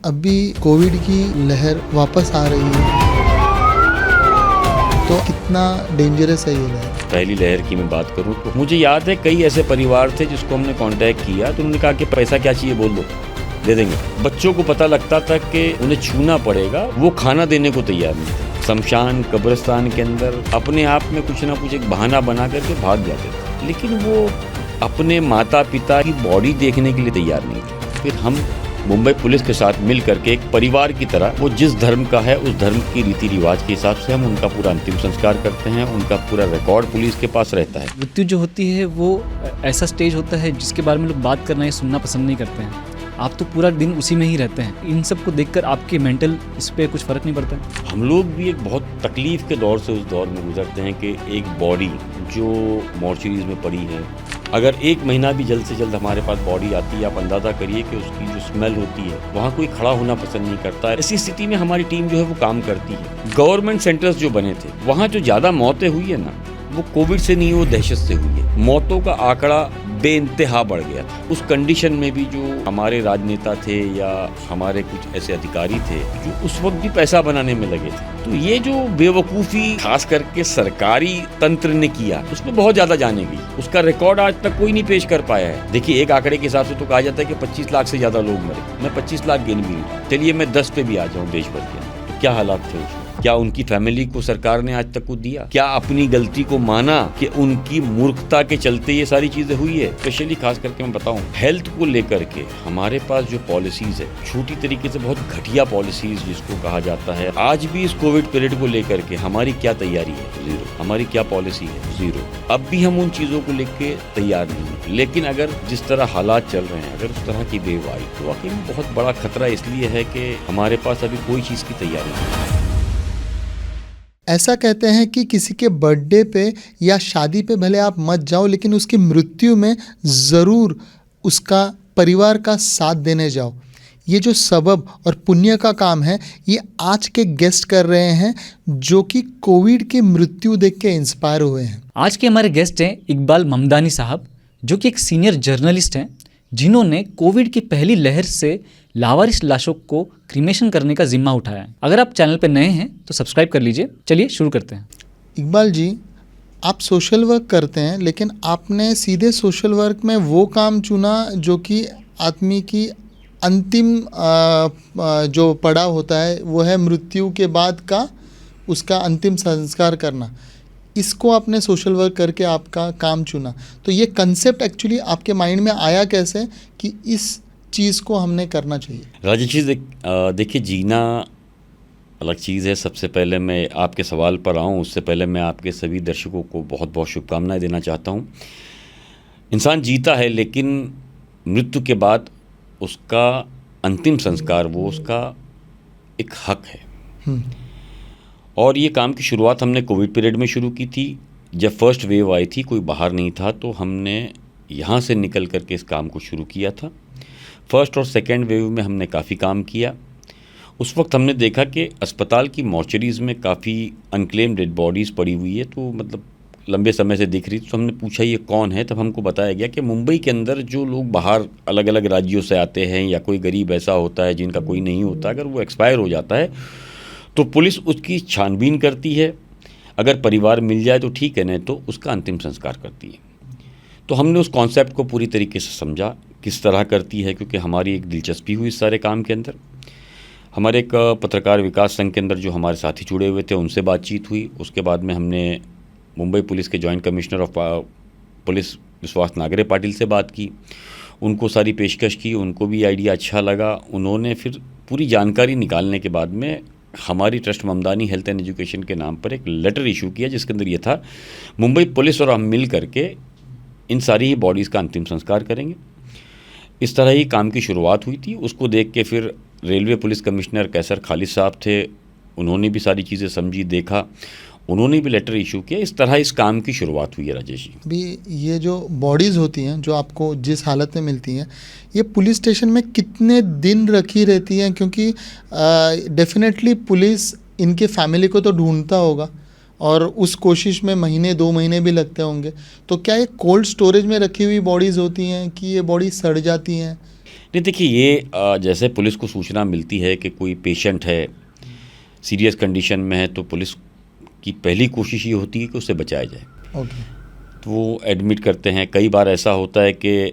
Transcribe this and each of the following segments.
अभी कोविड की लहर वापस आ रही है, तो कितना डेंजरस है ये लहर? पहली लहर की मैं बात करूं तो मुझे याद है कई ऐसे परिवार थे जिसको हमने कांटेक्ट किया तो उन्होंने कहा कि पैसा क्या चाहिए बोल दो, दे देंगे। बच्चों को पता लगता था कि उन्हें छूना पड़ेगा, वो खाना देने को तैयार नहीं थे। शमशान कब्रिस्तान के अंदर अपने आप में कुछ ना कुछ एक बहाना बना करके भाग जाते थे, लेकिन वो अपने माता पिता की बॉडी देखने के लिए तैयार नहीं थे। फिर हम मुंबई पुलिस के साथ मिल करके एक परिवार की तरह वो जिस धर्म का है उस धर्म की रीति रिवाज के हिसाब से हम उनका पूरा अंतिम संस्कार करते हैं। उनका पूरा रिकॉर्ड पुलिस के पास रहता है। मृत्यु जो होती है वो ऐसा स्टेज होता है जिसके बारे में लोग बात करना या सुनना पसंद नहीं करते हैं। आप तो पूरा दिन उसी में ही रहते हैं। इन सब को देखकर आपके मेंटल इस पे कुछ फ़र्क नहीं पड़ता है? हम लोग भी एक बहुत तकलीफ के दौर से उस दौर में गुजरते हैं कि एक बॉडी जो मॉर्चरीज में पड़ी है, अगर एक महीना भी जल्द से जल्द हमारे पास बॉडी आती है, आप अंदाज़ा करिए कि उसकी जो स्मेल होती है वहाँ कोई खड़ा होना पसंद नहीं करता है। ऐसी स्थिति में हमारी टीम जो है वो काम करती है। गवर्नमेंट सेंटर्स जो बने थे वहाँ जो ज़्यादा मौतें हुई है ना, वो कोविड से नहीं, वो दहशत से हुई है। मौतों का आंकड़ा बेइंतहा बढ़ गया था। उस कंडीशन में भी जो हमारे राजनेता थे या हमारे कुछ ऐसे अधिकारी थे जो उस वक्त भी पैसा बनाने में लगे थे, तो ये जो बेवकूफ़ी खास करके सरकारी तंत्र ने किया उसमें बहुत ज़्यादा जाने गई। उसका रिकॉर्ड आज तक कोई नहीं पेश कर पाया है। देखिए, एक आंकड़े के हिसाब से तो कहा जाता है कि 25 लाख से ज़्यादा लोग मरे। मैं 25 लाख गिन भी नहीं, चलिए मैं 10 पे भी आ जाऊँ देश भर के, तो क्या हालात थे उसमें? क्या उनकी फैमिली को सरकार ने आज तक कुछ दिया? क्या अपनी गलती को माना कि उनकी मूर्खता के चलते ये सारी चीजें हुई है? स्पेशली खास करके मैं बताऊं, हेल्थ को लेकर के हमारे पास जो पॉलिसीज है, छोटी तरीके से बहुत घटिया पॉलिसीज जिसको कहा जाता है, आज भी इस कोविड पीरियड को लेकर के हमारी क्या तैयारी है? जीरो। हमारी क्या पॉलिसी है? जीरो। अब भी हम उन चीजों को लेके तैयार नहीं है। लेकिन अगर जिस तरह हालात चल रहे हैं, अगर उस तरह की वेव आई तो वाकई में बहुत बड़ा खतरा इसलिए है कि हमारे पास अभी कोई चीज की तैयारी नहीं है। ऐसा कहते हैं कि किसी के बर्थडे पे या शादी पे भले आप मत जाओ, लेकिन उसकी मृत्यु में ज़रूर उसका परिवार का साथ देने जाओ। ये जो सबब और पुण्य का काम है, ये आज के गेस्ट कर रहे हैं जो कि कोविड की मृत्यु देख के इंस्पायर हुए हैं। आज के हमारे गेस्ट हैं इकबाल ममदानी साहब, जो कि एक सीनियर जर्नलिस्ट हैं, जिन्होंने कोविड की पहली लहर से लावारिस लाशों को क्रीमेशन करने का जिम्मा उठाया है। अगर आप चैनल पर नए हैं तो सब्सक्राइब कर लीजिए। चलिए शुरू करते हैं। इकबाल जी, आप सोशल वर्क करते हैं, लेकिन आपने सीधे सोशल वर्क में वो काम चुना जो कि आदमी की अंतिम जो पड़ाव होता है वो है मृत्यु के बाद का उसका अंतिम संस्कार करना। इसको आपने सोशल वर्क करके आपका काम चुना, तो ये कंसेप्ट एक्चुअली आपके माइंड में आया कैसे कि इस चीज़ को हमने करना चाहिए? राजेश जी, देखिए, जीना अलग चीज़ है। सबसे पहले मैं आपके सवाल पर आऊँ उससे पहले मैं आपके सभी दर्शकों को बहुत बहुत शुभकामनाएं देना चाहता हूँ। इंसान जीता है, लेकिन मृत्यु के बाद उसका अंतिम संस्कार वो उसका एक हक है। और ये काम की शुरुआत हमने कोविड पीरियड में शुरू की थी। जब फर्स्ट वेव आई थी, कोई बाहर नहीं था, तो हमने यहाँ से निकल करके इस काम को शुरू किया था। फर्स्ट और सेकेंड वेव में हमने काफ़ी काम किया। उस वक्त हमने देखा कि अस्पताल की मॉर्चरीज़ में काफ़ी अनक्लेम डेड बॉडीज़ पड़ी हुई है, तो मतलब लंबे समय से दिख रही थी। तो हमने पूछा ये कौन है, तब हमको बताया गया कि मुंबई के अंदर जो लोग बाहर अलग अलग राज्यों से आते हैं या कोई गरीब ऐसा होता है जिनका कोई नहीं होता, अगर वो एक्सपायर हो जाता है तो पुलिस उसकी छानबीन करती है। अगर परिवार मिल जाए तो ठीक है, नहीं तो उसका अंतिम संस्कार करती है। तो हमने उस कॉन्सेप्ट को पूरी तरीके से समझा किस तरह करती है, क्योंकि हमारी एक दिलचस्पी हुई इस सारे काम के अंदर। हमारे एक पत्रकार विकास संघ के अंदर जो हमारे साथी जुड़े हुए थे उनसे बातचीत हुई। उसके बाद में हमने मुंबई पुलिस के जॉइंट कमिश्नर ऑफ पुलिस विश्वास नागरे पाटिल से बात की, उनको सारी पेशकश की, उनको भी आइडिया अच्छा लगा। उन्होंने फिर पूरी जानकारी निकालने के बाद में हमारी trust Mamdani health and education के नाम पर एक लेटर इशू किया, जिसके अंदर ये था मुंबई पुलिस और हम मिल करके इन सारी ही बॉडीज़ का अंतिम संस्कार करेंगे। इस तरह ही काम की शुरुआत हुई थी। उसको देख के फिर रेलवे पुलिस कमिश्नर कैसर खालिद साहब थे, उन्होंने भी सारी चीज़ें समझी, देखा, उन्होंने भी लेटर इशू किया। इस तरह इस काम की शुरुआत हुई है। राजेश जी, अभी ये जो बॉडीज़ होती हैं जो आपको जिस हालत में मिलती हैं, ये पुलिस स्टेशन में कितने दिन रखी रहती हैं? क्योंकि डेफिनेटली पुलिस इनके फैमिली को तो ढूंढता होगा और उस कोशिश में महीने 2 महीने भी लगते होंगे। तो क्या ये कोल्ड स्टोरेज में रखी हुई बॉडीज़ होती हैं कि ये बॉडी सड़ जाती हैं नहीं देखिए, ये जैसे पुलिस को सूचना मिलती है कि कोई पेशेंट है, सीरियस कंडीशन में है, तो पुलिस की पहली कोशिश ये होती है कि उसे बचाया जाए। ओके। तो वो एडमिट करते हैं। कई बार ऐसा होता है कि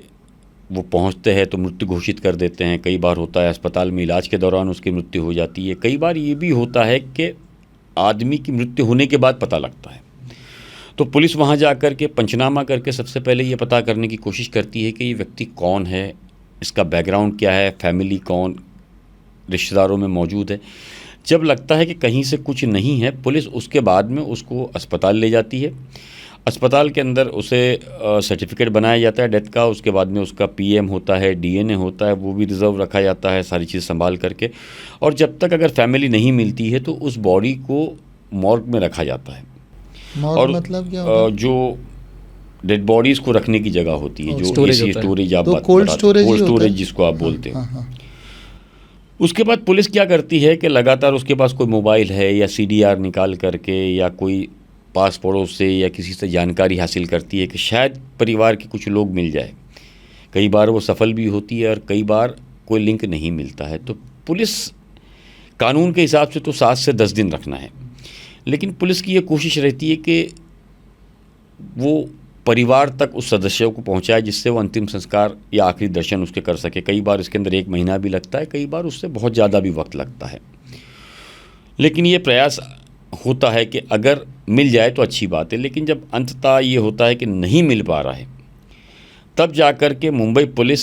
वो पहुंचते हैं तो मृत्यु घोषित कर देते हैं। कई बार होता है अस्पताल में इलाज के दौरान उसकी मृत्यु हो जाती है। कई बार ये भी होता है कि आदमी की मृत्यु होने के बाद पता लगता है। तो पुलिस वहाँ जा कर के पंचनामा करके सबसे पहले ये पता करने की कोशिश करती है कि ये व्यक्ति कौन है, इसका बैकग्राउंड क्या है, फैमिली कौन रिश्तेदारों में मौजूद है। जब लगता है कि कहीं से कुछ नहीं है, पुलिस उसके बाद में उसको अस्पताल ले जाती है। अस्पताल के अंदर उसे सर्टिफिकेट बनाया जाता है डेथ का। उसके बाद में उसका पीएम होता है, डीएनए होता है, वो भी रिजर्व रखा जाता है सारी चीज़ संभाल करके। और जब तक अगर फैमिली नहीं मिलती है तो उस बॉडी को मॉर्ग में रखा जाता है। मॉर्ग और मतलब क्या होता है? जो डेड बॉडीज़ को रखने की जगह होती है, जो स्टोरेज एसी होता है। स्टोरेज आप तो बात कोल्ड बताते स्टोरेज ही कोल्ड होता स्टोरेज है। जिसको आप बोलते हो। हाँ हाँ। उसके बाद पुलिस क्या करती है कि लगातार उसके पास कोई मोबाइल है या सीडीआर निकाल करके या कोई पास पड़ोस से या किसी से जानकारी हासिल करती है कि शायद परिवार के कुछ लोग मिल जाए। कई बार वो सफल भी होती है और कई बार कोई लिंक नहीं मिलता है। तो पुलिस कानून के हिसाब से तो 7 से 10 दिन रखना है, लेकिन पुलिस की ये कोशिश रहती है कि वो परिवार तक उस सदस्य को पहुंचाए जिससे वो अंतिम संस्कार या आखिरी दर्शन उसके कर सके। कई बार इसके अंदर 1 महीना भी लगता है, कई बार उससे बहुत ज़्यादा भी वक्त लगता है। लेकिन ये प्रयास होता है कि अगर मिल जाए तो अच्छी बात है। लेकिन जब अंततः ये होता है कि नहीं मिल पा रहा है, तब जा कर के मुंबई पुलिस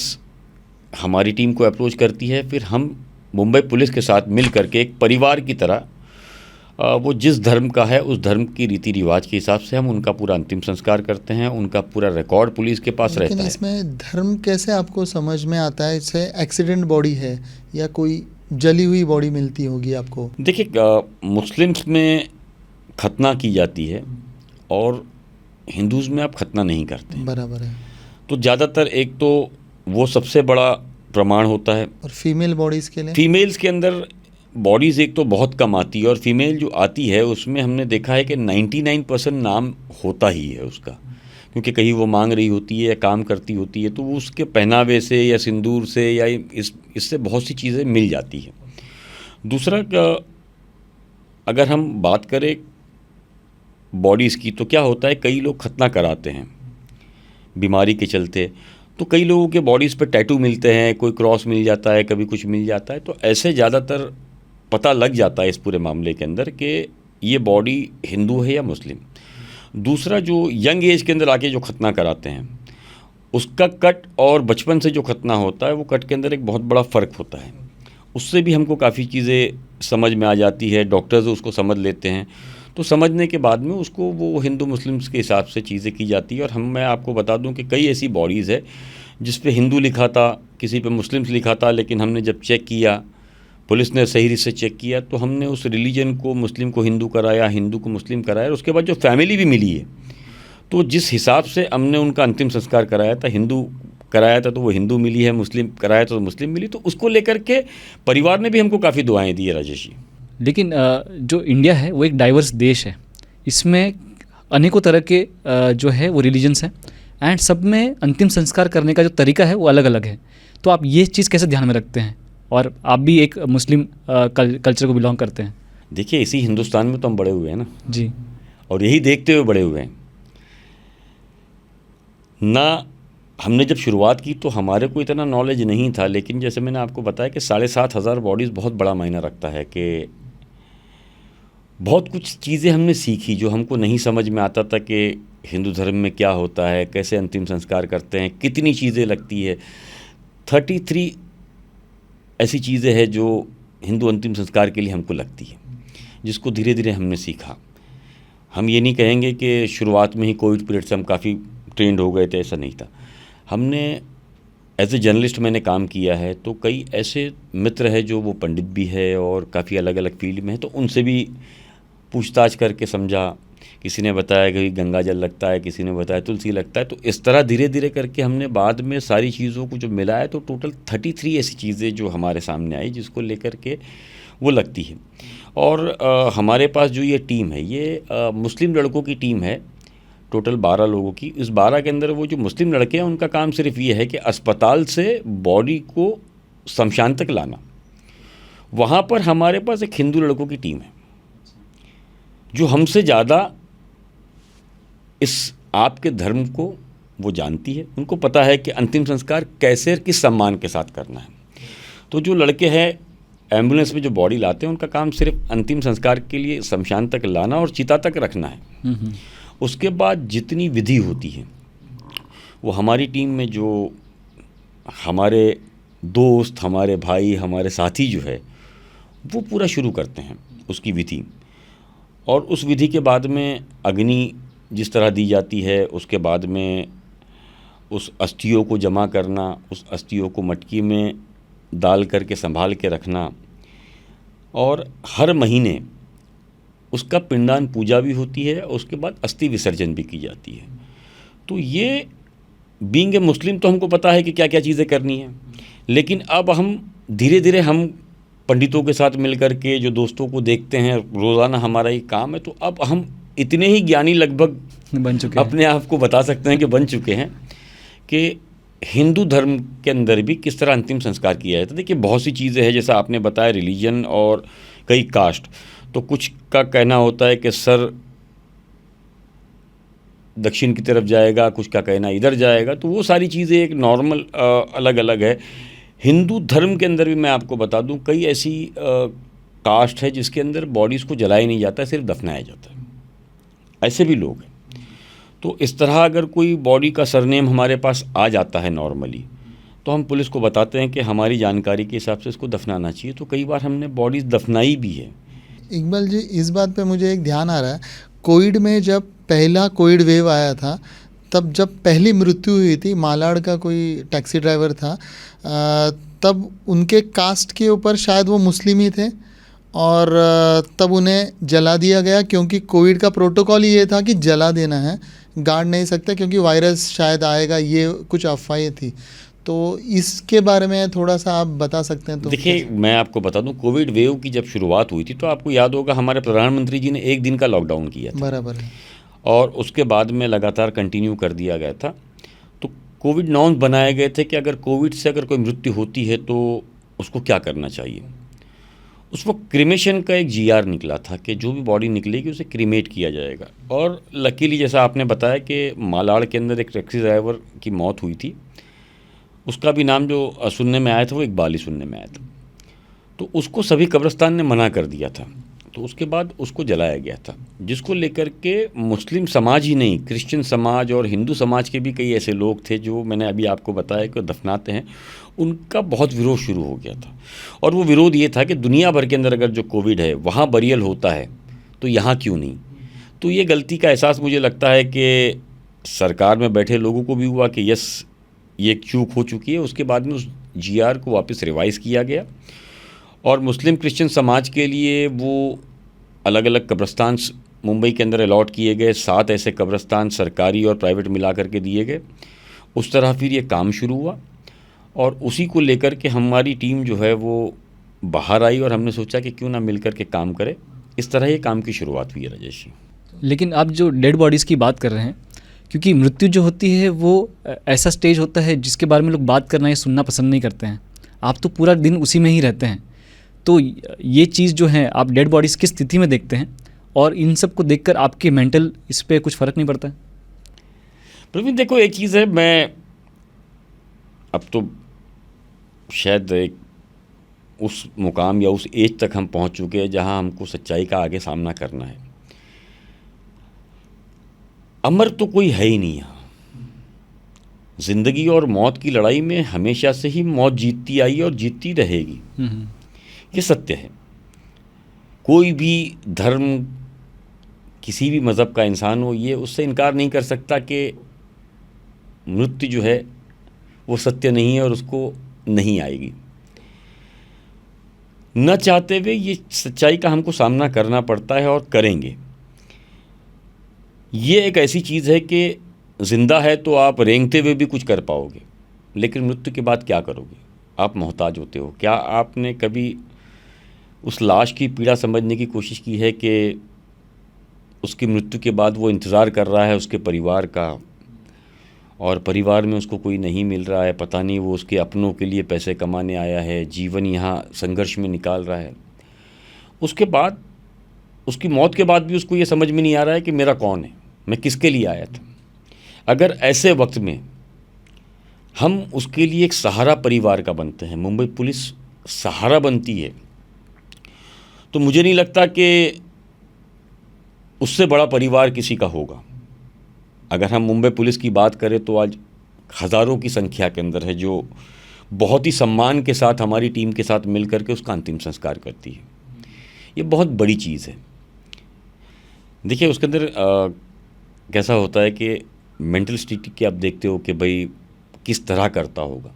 हमारी टीम को अप्रोच करती है। फिर हम मुंबई पुलिस के साथ मिल करके एक परिवार की तरह वो जिस धर्म का है उस धर्म की रीति रिवाज के हिसाब से हम उनका पूरा अंतिम संस्कार करते हैं। उनका पूरा रिकॉर्ड पुलिस के पास लेकिन रहता है। इसमें धर्म कैसे आपको समझ में आता है? इससे एक्सीडेंट बॉडी है या कोई जली हुई बॉडी मिलती होगी आपको? देखिए, मुस्लिम्स में खतना की जाती है और हिंदूज़ में आप खतना नहीं करते। बराबर है। तो ज़्यादातर एक तो वो सबसे बड़ा प्रमाण होता है। और फीमेल बॉडीज़ के लिए? फीमेल्स के अंदर बॉडीज़ एक तो बहुत कम आती है और फीमेल जो आती है उसमें हमने देखा है कि 99% नाम होता ही है उसका, क्योंकि कहीं वो मांग रही होती है या काम करती होती है, तो वो उसके पहनावे से या सिंदूर से या इससे बहुत सी चीज़ें मिल जाती है। दूसरा, अगर हम बात करें बॉडीज़ की, तो क्या होता है, कई लोग खतना कराते हैं बीमारी के चलते, तो कई लोगों के बॉडीज़ पे टैटू मिलते हैं, कोई क्रॉस मिल जाता है, कभी कुछ मिल जाता है। तो ऐसे ज़्यादातर पता लग जाता है इस पूरे मामले के अंदर कि ये बॉडी हिंदू है या मुस्लिम। दूसरा, जो यंग एज के अंदर आके जो खतना कराते हैं उसका कट और बचपन से जो खतना होता है वो कट के अंदर एक बहुत बड़ा फ़र्क होता है। उससे भी हमको काफ़ी चीज़ें समझ में आ जाती है, डॉक्टर्स उसको समझ लेते हैं। तो समझने के बाद में उसको वो हिंदू मुस्लिम्स के हिसाब से चीज़ें की जाती है। और मैं आपको बता दूं कि कई ऐसी बॉडीज़ है जिस पे हिंदू लिखा था, किसी पे मुस्लिम्स लिखा था, लेकिन हमने जब चेक किया, पुलिस ने सही से चेक किया, तो हमने उस रिलीजन को मुस्लिम को हिंदू कराया, हिंदू को मुस्लिम कराया। और उसके बाद जो फैमिली भी मिली है, तो जिस हिसाब से हमने उनका अंतिम संस्कार कराया था, हिंदू कराया था तो वो हिंदू मिली है, मुस्लिम कराया था तो मुस्लिम मिली। तो उसको लेकर के परिवार ने भी हमको काफ़ी दुआएं दी है राजेश जी। लेकिन जो इंडिया है वो एक डाइवर्स देश है। इसमें अनेकों तरह के जो है वो रिलीजन्स हैं एंड सब में अंतिम संस्कार करने का जो तरीका है वो अलग अलग है। तो आप ये चीज़ कैसे ध्यान में रखते हैं? और आप भी एक मुस्लिम कल्चर को बिलोंग करते हैं। देखिए, इसी हिंदुस्तान में तो हम बड़े हुए हैं ना जी। और यही देखते हुए बड़े हुए हैं ना। हमने जब शुरुआत की तो हमारे को इतना नॉलेज नहीं था, लेकिन जैसे मैंने आपको बताया कि 7,500 बॉडीज़ बहुत बड़ा मायना रखता है कि बहुत कुछ चीज़ें हमने सीखी जो हमको नहीं समझ में आता था कि हिंदू धर्म में क्या होता है, कैसे अंतिम संस्कार करते हैं, कितनी चीज़ें लगती है। 33 ऐसी चीज़ें हैं जो हिंदू अंतिम संस्कार के लिए हमको लगती है, जिसको धीरे धीरे हमने सीखा। हम ये नहीं कहेंगे कि शुरुआत में ही कोविड पीरियड से हम काफ़ी ट्रेंड हो गए थे, ऐसा नहीं था। हमने एज ए जर्नलिस्ट मैंने काम किया है, तो कई ऐसे मित्र हैं जो वो पंडित भी है और काफ़ी अलग अलग फील्ड में है, तो उनसे भी पूछताछ करके समझा। किसी ने बताया कि गंगा जल लगता है, किसी ने बताया तुलसी लगता है। तो इस तरह धीरे धीरे करके हमने बाद में सारी चीज़ों को जो मिला है, तो टोटल 33 ऐसी चीज़ें जो हमारे सामने आई जिसको लेकर के वो लगती है। और हमारे पास जो ये टीम है, ये मुस्लिम लड़कों की टीम है, टोटल 12 लोगों की। इस 12 के अंदर वो जो मुस्लिम लड़के हैं उनका काम सिर्फ ये है कि अस्पताल से बॉडी को शमशान तक लाना। वहाँ पर हमारे पास एक हिंदू लड़कों की टीम है जो हमसे ज़्यादा इस आपके धर्म को वो जानती है। उनको पता है कि अंतिम संस्कार कैसे किस सम्मान के साथ करना है। तो जो लड़के हैं एम्बुलेंस में जो बॉडी लाते हैं उनका काम सिर्फ अंतिम संस्कार के लिए शमशान तक लाना और चिता तक रखना है। उसके बाद जितनी विधि होती है वो हमारी टीम में जो हमारे दोस्त, हमारे भाई, हमारे साथी जो है वो पूरा शुरू करते हैं उसकी विधि। और उस विधि के बाद में अग्नि जिस तरह दी जाती है, उसके बाद में उस अस्थियों को जमा करना, उस अस्थियों को मटकी में डाल करके संभाल के रखना, और हर महीने उसका पिंडदान पूजा भी होती है और उसके बाद अस्थि विसर्जन भी की जाती है। तो ये बीइंग ए मुस्लिम तो हमको पता है कि क्या क्या चीज़ें करनी है, लेकिन अब हम धीरे धीरे हम पंडितों के साथ मिल कर के जो दोस्तों को देखते हैं, रोज़ाना हमारा ये काम है, तो अब हम इतने ही ज्ञानी लगभग बन चुके हैं, अपने आप को बता सकते हैं कि बन चुके हैं कि हिंदू धर्म के अंदर भी किस तरह अंतिम संस्कार किया जाता है। देखिए बहुत सी चीज़ें हैं, जैसा आपने बताया रिलीजन और कई कास्ट, तो कुछ का कहना होता है कि सर दक्षिण की तरफ जाएगा, कुछ का कहना इधर जाएगा, तो वो सारी चीज़ें एक नॉर्मल अलग अलग है। हिंदू धर्म के अंदर भी मैं आपको बता दूं कई ऐसी कास्ट है जिसके अंदर बॉडीज़ को जलाया नहीं जाता, सिर्फ दफनाया जाता है। ऐसे भी लोग हैं। तो इस तरह अगर कोई बॉडी का सरनेम हमारे पास आ जाता है नॉर्मली, तो हम पुलिस को बताते हैं कि हमारी जानकारी के हिसाब से इसको दफनाना चाहिए। तो कई बार हमने बॉडीज़ दफनाई भी है। इकबाल जी, इस बात पे मुझे एक ध्यान आ रहा है, कोविड में जब पहला कोविड वेव आया था, तब जब पहली मृत्यु हुई थी, मालाड का कोई टैक्सी ड्राइवर था, तब उनके कास्ट के ऊपर शायद वो मुस्लिम ही थे और तब उन्हें जला दिया गया, क्योंकि कोविड का प्रोटोकॉल ये था कि जला देना है, गाड़ नहीं सकता क्योंकि वायरस शायद आएगा, ये कुछ अफवाहें थी। तो इसके बारे में थोड़ा सा आप बता सकते हैं तो? देखिए मैं आपको बता दूं, कोविड वेव की जब शुरुआत हुई थी तो आपको याद होगा हमारे प्रधानमंत्री जी ने 1 दिन का लॉकडाउन किया था। बराबर है। और उसके बाद में लगातार कंटिन्यू कर दिया गया था। तो कोविड नॉर्म्स बनाए गए थे कि अगर कोविड से अगर कोई मृत्यु होती है तो उसको क्या करना चाहिए। उस वक्त क्रीमेशन का एक जीआर निकला था कि जो भी बॉडी निकलेगी उसे क्रीमेट किया जाएगा। और लकीली जैसा आपने बताया कि मालाड के अंदर एक टैक्सी ड्राइवर की मौत हुई थी, उसका भी नाम जो सुनने में आया था वो इकबाल ही सुनने में आया था। तो उसको सभी कब्रिस्तान ने मना कर दिया था, तो उसके बाद उसको जलाया गया था, जिसको लेकर के मुस्लिम समाज ही नहीं, क्रिश्चियन समाज और हिंदू समाज के भी कई ऐसे लोग थे जो मैंने अभी आपको बताया कि दफनाते हैं, उनका बहुत विरोध शुरू हो गया था। और वो विरोध ये था कि दुनिया भर के अंदर अगर जो कोविड है वहाँ बरियल होता है तो यहाँ क्यों नहीं। तो ये गलती का एहसास मुझे लगता है कि सरकार में बैठे लोगों को भी हुआ कि यस ये एक चूक हो चुकी है। उसके बाद में उस जीआर को वापस रिवाइज़ किया गया और मुस्लिम क्रिश्चियन समाज के लिए वो अलग अलग कब्रिस्तान मुंबई के अंदर अलॉट किए गए। 7 ऐसे कब्रिस्तान सरकारी और प्राइवेट मिला करके दिए गए। उस तरह फिर ये काम शुरू हुआ और उसी को लेकर के हमारी टीम जो है वो बाहर आई और हमने सोचा कि क्यों ना मिल कर के काम करें। इस तरह ये काम की शुरुआत हुई है राजेश जी। लेकिन आप जो डेड बॉडीज़ की बात कर रहे हैं, क्योंकि मृत्यु जो होती है वो ऐसा स्टेज होता है जिसके बारे में लोग बात करना या सुनना पसंद नहीं करते हैं। आप तो पूरा दिन उसी में ही रहते हैं, तो ये चीज़ जो है आप डेड बॉडीज़ किस स्थिति में देखते हैं और इन सब को देखकर आपके मेंटल इस पर कुछ फ़र्क नहीं पड़ता है? प्रवीण देखो एक चीज़ है, मैं अब तो शायद एक उस मुकाम या उस एज तक हम पहुंच चुके हैं जहां हमको सच्चाई का आगे सामना करना है। अमर तो कोई है ही नहीं यहाँ। जिंदगी और मौत की लड़ाई में हमेशा से ही मौत जीतती आई और जीतती रहेगी, ये सत्य है। कोई भी धर्म, किसी भी मज़हब का इंसान हो, ये उससे इनकार नहीं कर सकता कि मृत्यु जो है वो सत्य नहीं है और उसको नहीं आएगी। न चाहते हुए ये सच्चाई का हमको सामना करना पड़ता है और करेंगे। ये एक ऐसी चीज़ है कि ज़िंदा है तो आप रेंगते हुए भी कुछ कर पाओगे, लेकिन मृत्यु के बाद क्या करोगे? आप मोहताज होते हो। क्या आपने कभी उस लाश की पीड़ा समझने की कोशिश की है कि उसकी मृत्यु के बाद वो इंतज़ार कर रहा है उसके परिवार का, और परिवार में उसको कोई नहीं मिल रहा है, पता नहीं वो उसके अपनों के लिए पैसे कमाने आया है, जीवन यहाँ संघर्ष में निकाल रहा है। उसके बाद उसकी मौत के बाद भी उसको ये समझ में नहीं आ रहा है कि मेरा कौन है, मैं किसके लिए आया था। अगर ऐसे वक्त में हम उसके लिए एक सहारा परिवार का बनते हैं, मुंबई पुलिस सहारा बनती है, तो मुझे नहीं लगता कि उससे बड़ा परिवार किसी का होगा। अगर हम मुंबई पुलिस की बात करें तो आज हज़ारों की संख्या के अंदर है जो बहुत ही सम्मान के साथ हमारी टीम के साथ मिल करके उसका अंतिम संस्कार करती है। ये बहुत बड़ी चीज़ है। देखिए उसके अंदर कैसा होता है कि मेंटल स्टेट की आप देखते हो कि भाई किस तरह करता होगा।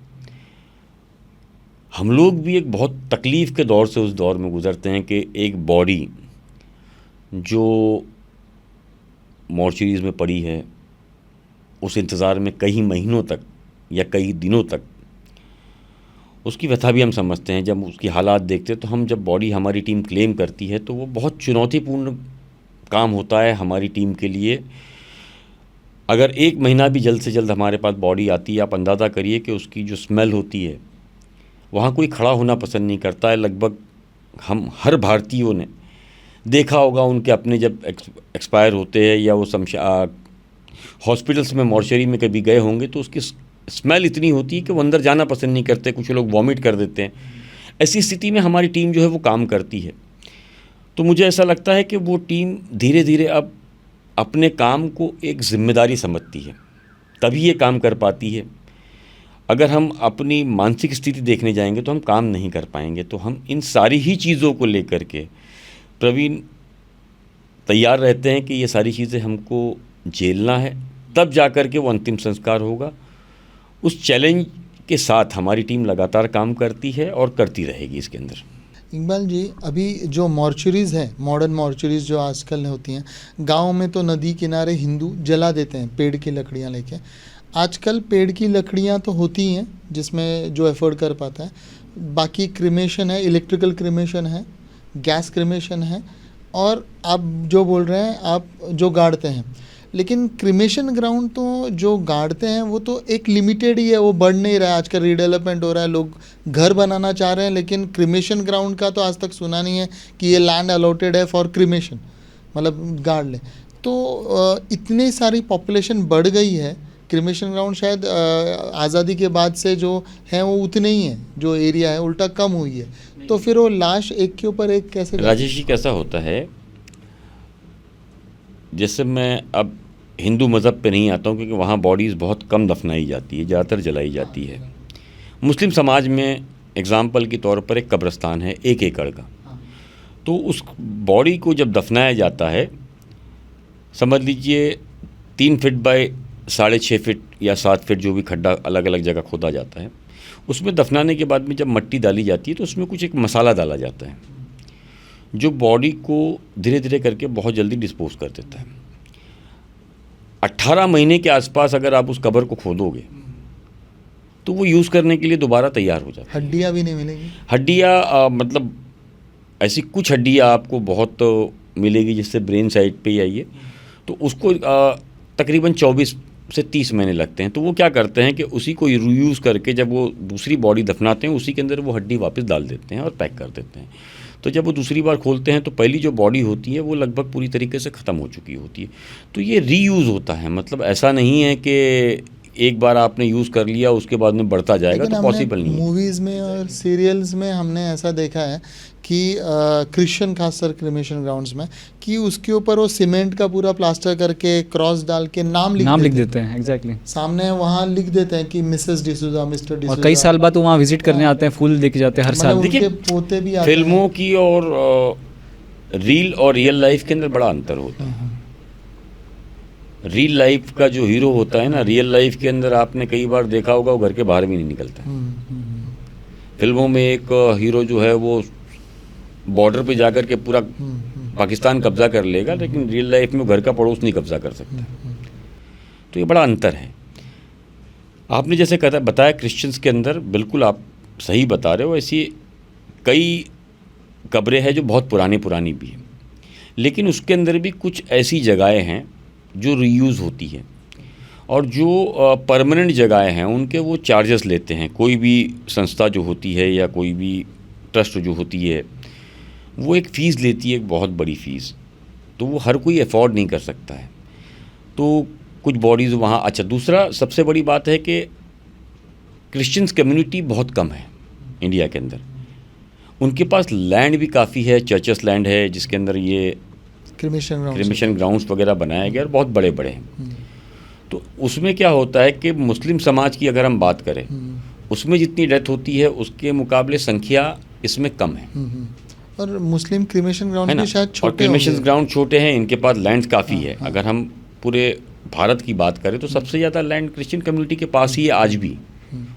हम लोग भी एक बहुत तकलीफ़ के दौर से उस दौर में गुज़रते हैं कि एक बॉडी जो मॉर्चरीज़ में पड़ी है, उस इंतज़ार में कई महीनों तक या कई दिनों तक, उसकी व्यथा भी हम समझते हैं। जब उसकी हालात देखते हैं तो हम, जब बॉडी हमारी टीम क्लेम करती है तो वो बहुत चुनौतीपूर्ण काम होता है हमारी टीम के लिए। अगर एक महीना भी जल्द से जल्द हमारे पास बॉडी आती है, आप अंदाज़ा करिए कि उसकी जो स्मेल होती है, वहाँ कोई खड़ा होना पसंद नहीं करता है। लगभग हम हर भारतीयों ने देखा होगा उनके अपने जब एक्सपायर होते हैं या वो हॉस्पिटल्स में मॉर्चरी में कभी गए होंगे तो उसकी स्मेल इतनी होती है कि वो अंदर जाना पसंद नहीं करते, कुछ लोग वॉमिट कर देते हैं। ऐसी स्थिति में हमारी टीम जो है वो काम करती है। तो मुझे ऐसा लगता है कि वो टीम धीरे धीरे अब अपने काम को एक जिम्मेदारी समझती है, तभी ये काम कर पाती है। अगर हम अपनी मानसिक स्थिति देखने जाएंगे तो हम काम नहीं कर पाएंगे। तो हम इन सारी ही चीज़ों को लेकर के प्रवीण तैयार रहते हैं कि ये सारी चीज़ें हमको झेलना है, तब जा कर के वो अंतिम संस्कार होगा। उस चैलेंज के साथ हमारी टीम लगातार काम करती है और करती रहेगी इसके अंदर। इकबाल जी, अभी जो मॉर्चरीज़ हैं, मॉडर्न मॉर्चरीज़ जो आजकल होती हैं, गांव में तो नदी किनारे हिंदू जला देते हैं पेड़ की लकड़ियां लेके। आजकल पेड़ की लकड़ियां तो होती हैं जिसमें जो अफोर्ड कर पाता है, बाकी क्रिमेशन है, इलेक्ट्रिकल क्रिमेशन है, गैस क्रिमेशन है, और आप जो बोल रहे हैं आप जो गाड़ते हैं। लेकिन क्रिमेशन ग्राउंड तो जो गाड़ते हैं वो तो एक लिमिटेड ही है, वो बढ़ नहीं रहा है। आजकल रीडेवलपमेंट हो रहा है, लोग घर बनाना चाह रहे हैं, लेकिन क्रिमेशन ग्राउंड का तो आज तक सुना नहीं है कि ये लैंड अलॉटेड है फॉर क्रिमेशन, मतलब गाड़ लें। तो इतनी सारी पॉपुलेशन बढ़ गई है, क्रिमेशन ग्राउंड शायद आज़ादी के बाद से जो हैं वो उतने ही हैं, जो एरिया है उल्टा कम हुई है। तो फिर वो लाश एक के ऊपर एक कैसे? राजेश जी, कैसा होता है, जैसे मैं अब हिंदू मज़हब पे नहीं आता हूँ क्योंकि वहाँ बॉडीज़ बहुत कम दफनाई जाती है, ज़्यादातर जलाई जाती है। मुस्लिम समाज में एग्ज़ाम्पल के तौर पर एक कब्रिस्तान है 1 एकड़ का, तो उस बॉडी को जब दफनाया जाता है, समझ लीजिए 3 फीट बाय 6.5 फीट या 7 फीट जो भी खड्डा अलग अलग जगह खोदा जाता है, उसमें दफनाने के बाद में जब मट्टी डाली जाती है तो उसमें कुछ एक मसाला डाला जाता है जो बॉडी को धीरे धीरे करके बहुत जल्दी डिस्पोज कर देता है। 18 महीने के आसपास अगर आप उस कब्र को खोदोगे तो वो यूज़ करने के लिए दोबारा तैयार हो जाता है। हड्डियाँ भी नहीं मिलेंगी? हड्डियाँ मतलब ऐसी कुछ हड्डियाँ आपको बहुत मिलेगी, जिससे ब्रेन साइड पे ही आई है, तो उसको तकरीबन 24 से 30 महीने लगते हैं। तो वो क्या करते हैं कि उसी को रीयूज़ करके जब वो दूसरी बॉडी दफनाते हैं, उसी के अंदर वो हड्डी वापस डाल देते हैं और पैक कर देते हैं। तो जब वो दूसरी बार खोलते हैं तो पहली जो बॉडी होती है वो लगभग पूरी तरीके से ख़त्म हो चुकी होती है। तो ये रीयूज़ होता है, मतलब ऐसा नहीं है कि एक बार आपने यूज़ कर लिया उसके बाद में बढ़ता जाएगा, तो पॉसिबल नहीं है। मूवीज़ में और सीरियल्स में हमने ऐसा देखा है कि क्रिश्चियन खासकर क्रिमेशन ग्राउंड्स में, कि उसके ऊपर वो सीमेंट का पूरा प्लास्टर करके क्रॉस डाल के नाम लिख देते हैं। एग्जैक्टली सामने वहाँ लिख देते हैं कि मिसेस डिसूजा, मिस्टर डिसूजा, और कई साल बाद वो वहाँ विजिट करने आते हैं, फूल लेके जाते हैं हर साल। देखिए पोते भी आते फिल्मों की और रील और रियल लाइफ के अंदर बड़ा अंतर होता है। रियल लाइफ का जो हीरो होता है ना, रियल लाइफ के अंदर आपने कई बार देखा होगा वो घर के बाहर भी नहीं निकलता है। फिल्मों में एक हीरो जो है वो बॉर्डर पे जाकर के पूरा पाकिस्तान कब्जा कर लेगा, लेकिन रियल लाइफ में घर का पड़ोस नहीं कब्जा कर सकता। तो ये बड़ा अंतर है। आपने जैसे बताया क्रिश्चियंस के अंदर, बिल्कुल आप सही बता रहे हो, ऐसी कई कब्रें हैं जो बहुत पुरानी भी हैं। लेकिन उसके अंदर भी कुछ ऐसी जगहें हैं जो रीयूज़ होती है, और जो परमानेंट जगहें हैं उनके वो चार्जेस लेते हैं। कोई भी संस्था जो होती है या कोई भी ट्रस्ट जो होती है वो एक फ़ीस लेती है, एक बहुत बड़ी फ़ीस, तो वो हर कोई अफोर्ड नहीं कर सकता है। तो कुछ बॉडीज़ वहाँ। अच्छा, दूसरा सबसे बड़ी बात है कि क्रिश्चियंस कम्युनिटी बहुत कम है इंडिया के अंदर। उनके पास लैंड भी काफ़ी है, चर्चेस लैंड है जिसके अंदर ये क्रिमेशन ग्राउंड्स वगैरह बनाए गए और बहुत बड़े बड़े हैं। तो उसमें क्या होता है कि मुस्लिम समाज की अगर हम बात करें, उसमें जितनी डेथ होती है उसके मुकाबले संख्या इसमें कम है। और मुस्लिम क्रिमेशन ग्राउंड भी शायद छोटे, और क्रिमेशन ग्राउंड छोटे हैं, इनके पास लैंड काफ़ी है। अगर हम पूरे भारत की बात करें तो सबसे ज़्यादा लैंड क्रिश्चियन कम्युनिटी के पास ही है आज भी।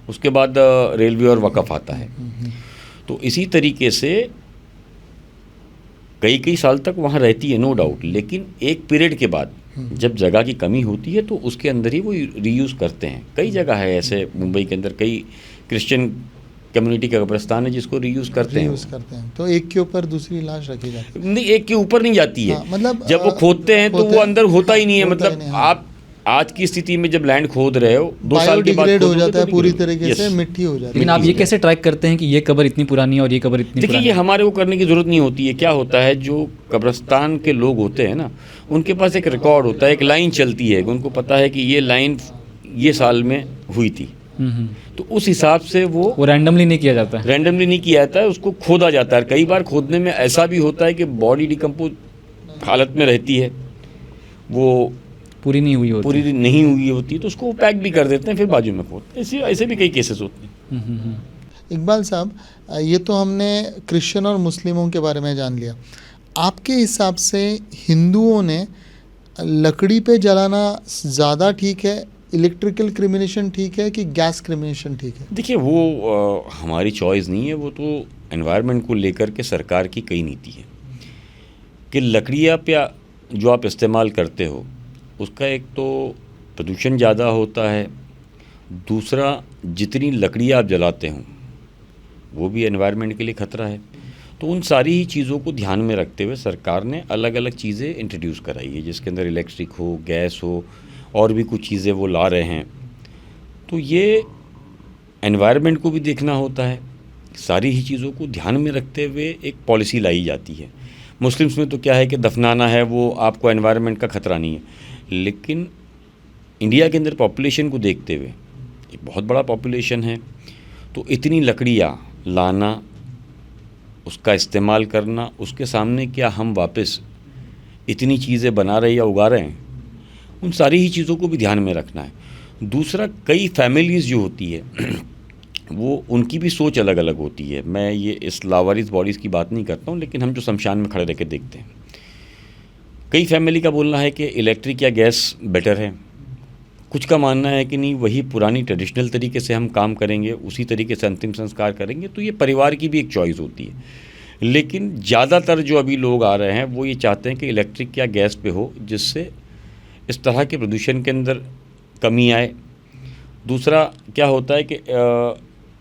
उसके बाद रेलवे और वक़फ़ आता है। तो इसी तरीके से कई कई साल तक वहाँ रहती है, नो डाउट, लेकिन एक पीरियड के बाद जब जगह की कमी होती है तो उसके अंदर ही वो रीयूज़ करते हैं। कई जगह है ऐसे, मुंबई के अंदर कई क्रिश्चियन कम्युनिटी का कब्रिस्तान है जिसको रीयूज़ करते हैं। तो एक के ऊपर दूसरी लाश रखी जाती है। नहीं, एक के ऊपर नहीं जाती है। मतलब जब वो खोदते हैं तो वो अंदर होता ही नहीं है। मतलब आप आज की स्थिति में जब लैंड खोद रहे हो, 2 साल के बाद हो जाता है, पूरी तरीके से मिट्टी हो जाती है। लेकिन आप ये कैसे ट्रैक करते हैं कि ये कब्र इतनी पुरानी है और ये कब्र इतनी? देखिए, ये हमारे को करने की ज़रूरत नहीं होती है। क्या होता है, जो कब्रिस्तान के लोग होते हैं ना, उनके पास एक रिकॉर्ड होता है, एक लाइन चलती है, उनको पता है कि ये लाइन ये साल में हुई थी। तो उस हिसाब से वो रैंडमली नहीं किया जाता है। रैंडमली नहीं किया जाता है, उसको खोदा जाता है। कई बार खोदने में ऐसा भी होता है कि बॉडी डिकम्पोज हालत में रहती है, वो पूरी नहीं हुई होती, तो उसको पैक भी कर देते हैं, फिर बाजू में खोदते हैं। ऐसे भी कई केसेस होते हैं। इकबाल साहब, ये तो हमने क्रिश्चियन और मुस्लिमों के बारे में जान लिया। आपके हिसाब से हिंदुओं ने लकड़ी पे जलाना ज़्यादा ठीक है, इलेक्ट्रिकल क्रिमिनेशन ठीक है कि गैस क्रिमिनेशन ठीक है? देखिए, वो हमारी चॉइस नहीं है, वो तो एनवायरनमेंट को लेकर के सरकार की कई नीति है कि लकड़ियाँ पे जो आप इस्तेमाल करते हो उसका एक तो प्रदूषण ज़्यादा होता है, दूसरा जितनी लकड़ियाँ आप जलाते हो वो भी एनवायरनमेंट के लिए ख़तरा है। तो उन सारी ही चीज़ों को ध्यान में रखते हुए सरकार ने अलग अलग चीज़ें इंट्रोड्यूस कराई है, जिसके अंदर इलेक्ट्रिक हो, गैस हो, और भी कुछ चीज़ें वो ला रहे हैं। तो ये एनवायरनमेंट को भी देखना होता है, सारी ही चीज़ों को ध्यान में रखते हुए एक पॉलिसी लाई जाती है। मुस्लिम्स में तो क्या है कि दफनाना है, वो आपको एनवायरनमेंट का ख़तरा नहीं है, लेकिन इंडिया के अंदर पॉपुलेशन को देखते हुए, एक बहुत बड़ा पॉपुलेशन है, तो इतनी लकड़ियाँ लाना, उसका इस्तेमाल करना, उसके सामने क्या हम वापस इतनी चीज़ें बना रहे या उगा रहे हैं, उन सारी ही चीज़ों को भी ध्यान में रखना है। दूसरा, कई फैमिलीज़ जो होती है वो उनकी भी सोच अलग अलग होती है। मैं ये इस लावारिस बॉडीज़ की बात नहीं करता हूँ, लेकिन हम जो शमशान में खड़े रह के देखते हैं, कई फैमिली का बोलना है कि इलेक्ट्रिक या गैस बेटर है, कुछ का मानना है कि नहीं, वही पुरानी ट्रेडिशनल तरीके से हम काम करेंगे, उसी तरीके से अंतिम संस्कार करेंगे। तो ये परिवार की भी एक चॉइस होती है, लेकिन ज़्यादातर जो अभी लोग आ रहे हैं वो ये चाहते हैं कि इलेक्ट्रिक या गैस पे हो, जिससे इस तरह के प्रदूषण के अंदर कमी आए। दूसरा क्या होता है कि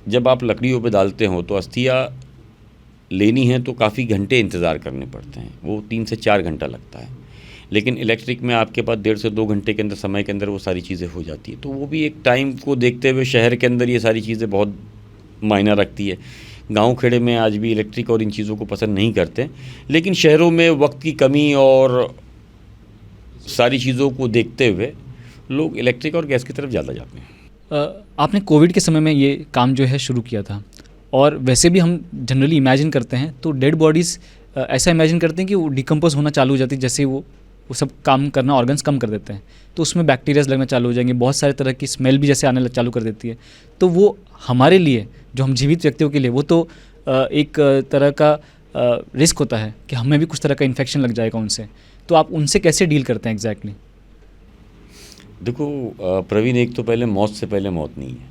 जब आप लकड़ियों पे डालते हो तो अस्थियाँ लेनी है तो काफ़ी घंटे इंतज़ार करने पड़ते हैं, वो 3 से 4 घंटा लगता है, लेकिन इलेक्ट्रिक में आपके पास 1.5 से 2 घंटे के अंदर, समय के अंदर वो सारी चीज़ें हो जाती है। तो वो भी एक टाइम को देखते हुए शहर के अंदर ये सारी चीज़ें बहुत मायना रखती है। गांव खेड़े में आज भी इलेक्ट्रिक और इन चीज़ों को पसंद नहीं करते, लेकिन शहरों में वक्त की कमी और सारी चीज़ों को देखते हुए लोग इलेक्ट्रिक और गैस की तरफ ज़्यादा जाते हैं। आपने कोविड के समय में ये काम जो है शुरू किया था, और वैसे भी हम जनरली इमेजिन करते हैं तो डेड बॉडीज़ ऐसा इमेजिन करते हैं कि वो डिकम्पोज होना चालू हो जाती है, जैसे वो सब काम करना, ऑर्गन्स कम कर देते हैं, तो उसमें बैक्टीरियाज लगना चालू हो जाएंगे, बहुत सारे तरह की स्मेल भी जैसे आने चालू कर देती है। तो वो हमारे लिए, जो हम जीवित व्यक्तियों के लिए, वो तो एक तरह का रिस्क होता है कि हमें भी कुछ तरह का इन्फेक्शन लग जाएगा उनसे। तो आप उनसे कैसे डील करते हैं एग्जैक्टली? देखो प्रवीण, एक तो पहले मौत से पहले मौत नहीं है,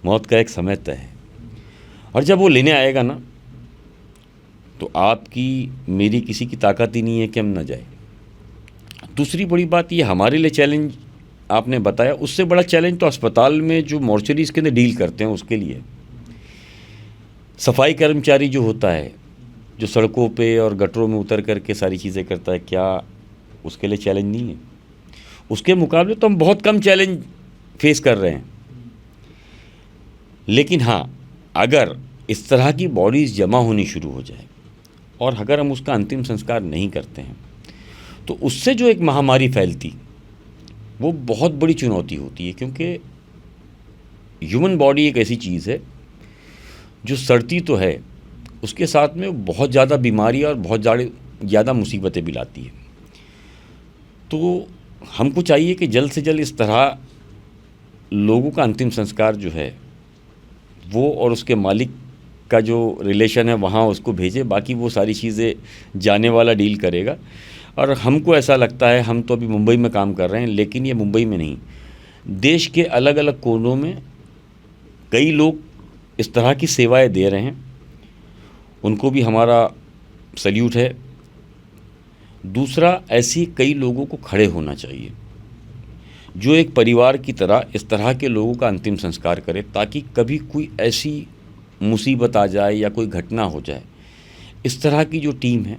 मौत का एक समय तय है, और जब वो लेने आएगा ना तो आपकी मेरी किसी की ताकत ही नहीं है कि हम ना जाए। दूसरी बड़ी बात ये हमारे लिए चैलेंज आपने बताया, उससे बड़ा चैलेंज तो अस्पताल में जो मॉर्चरीज़ के अंदर डील करते हैं उसके लिए। सफाई कर्मचारी जो होता है, जो सड़कों पे और गटरों में उतर करके सारी चीज़ें करता है, क्या उसके लिए चैलेंज नहीं है? उसके मुकाबले तो हम बहुत कम चैलेंज फेस कर रहे हैं। लेकिन हाँ, अगर इस तरह की बॉडीज़ जमा होनी शुरू हो जाए और अगर हम उसका अंतिम संस्कार नहीं करते हैं तो उससे जो एक महामारी फैलती वो बहुत बड़ी चुनौती होती है, क्योंकि ह्यूमन बॉडी एक ऐसी चीज़ है जो सड़ती तो है, उसके साथ में बहुत ज़्यादा बीमारी और बहुत ज़्यादा मुसीबतें भी लाती है। तो हमको चाहिए कि जल्द से जल्द इस तरह लोगों का अंतिम संस्कार जो है वो और उसके मालिक का जो रिलेशन है वहाँ उसको भेजे, बाकी वो सारी चीज़ें जाने वाला डील करेगा। और हमको ऐसा लगता है, हम तो अभी मुंबई में काम कर रहे हैं, लेकिन ये मुंबई में नहीं, देश के अलग अलग कोनों में कई लोग इस तरह की सेवाएं दे रहे हैं, उनको भी हमारा सल्यूट है। दूसरा, ऐसी कई लोगों को खड़े होना चाहिए जो एक परिवार की तरह इस तरह के लोगों का अंतिम संस्कार करे, ताकि कभी कोई ऐसी मुसीबत आ जाए या कोई घटना हो जाए, इस तरह की जो टीम है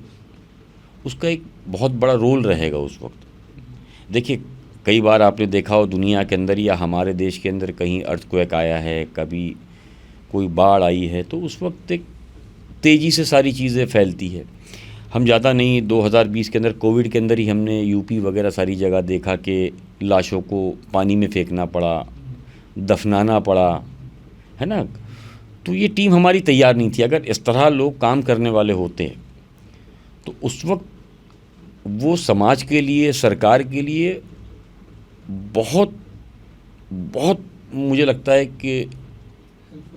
उसका एक बहुत बड़ा रोल रहेगा उस वक्त। देखिए, कई बार आपने देखा हो दुनिया के अंदर या हमारे देश के अंदर कहीं अर्थक्वेक आया है, कभी कोई बाढ़ आई है, तो उस वक्त एक तेज़ी से सारी चीज़ें फैलती है। हम ज़्यादा नहीं, 2020 के अंदर कोविड के अंदर ही हमने यूपी वगैरह सारी जगह देखा कि लाशों को पानी में फेंकना पड़ा, दफनाना पड़ा, है ना। तो ये टीम हमारी तैयार नहीं थी। अगर इस तरह लोग काम करने वाले होते तो उस वक्त वो समाज के लिए, सरकार के लिए बहुत बहुत मुझे लगता है कि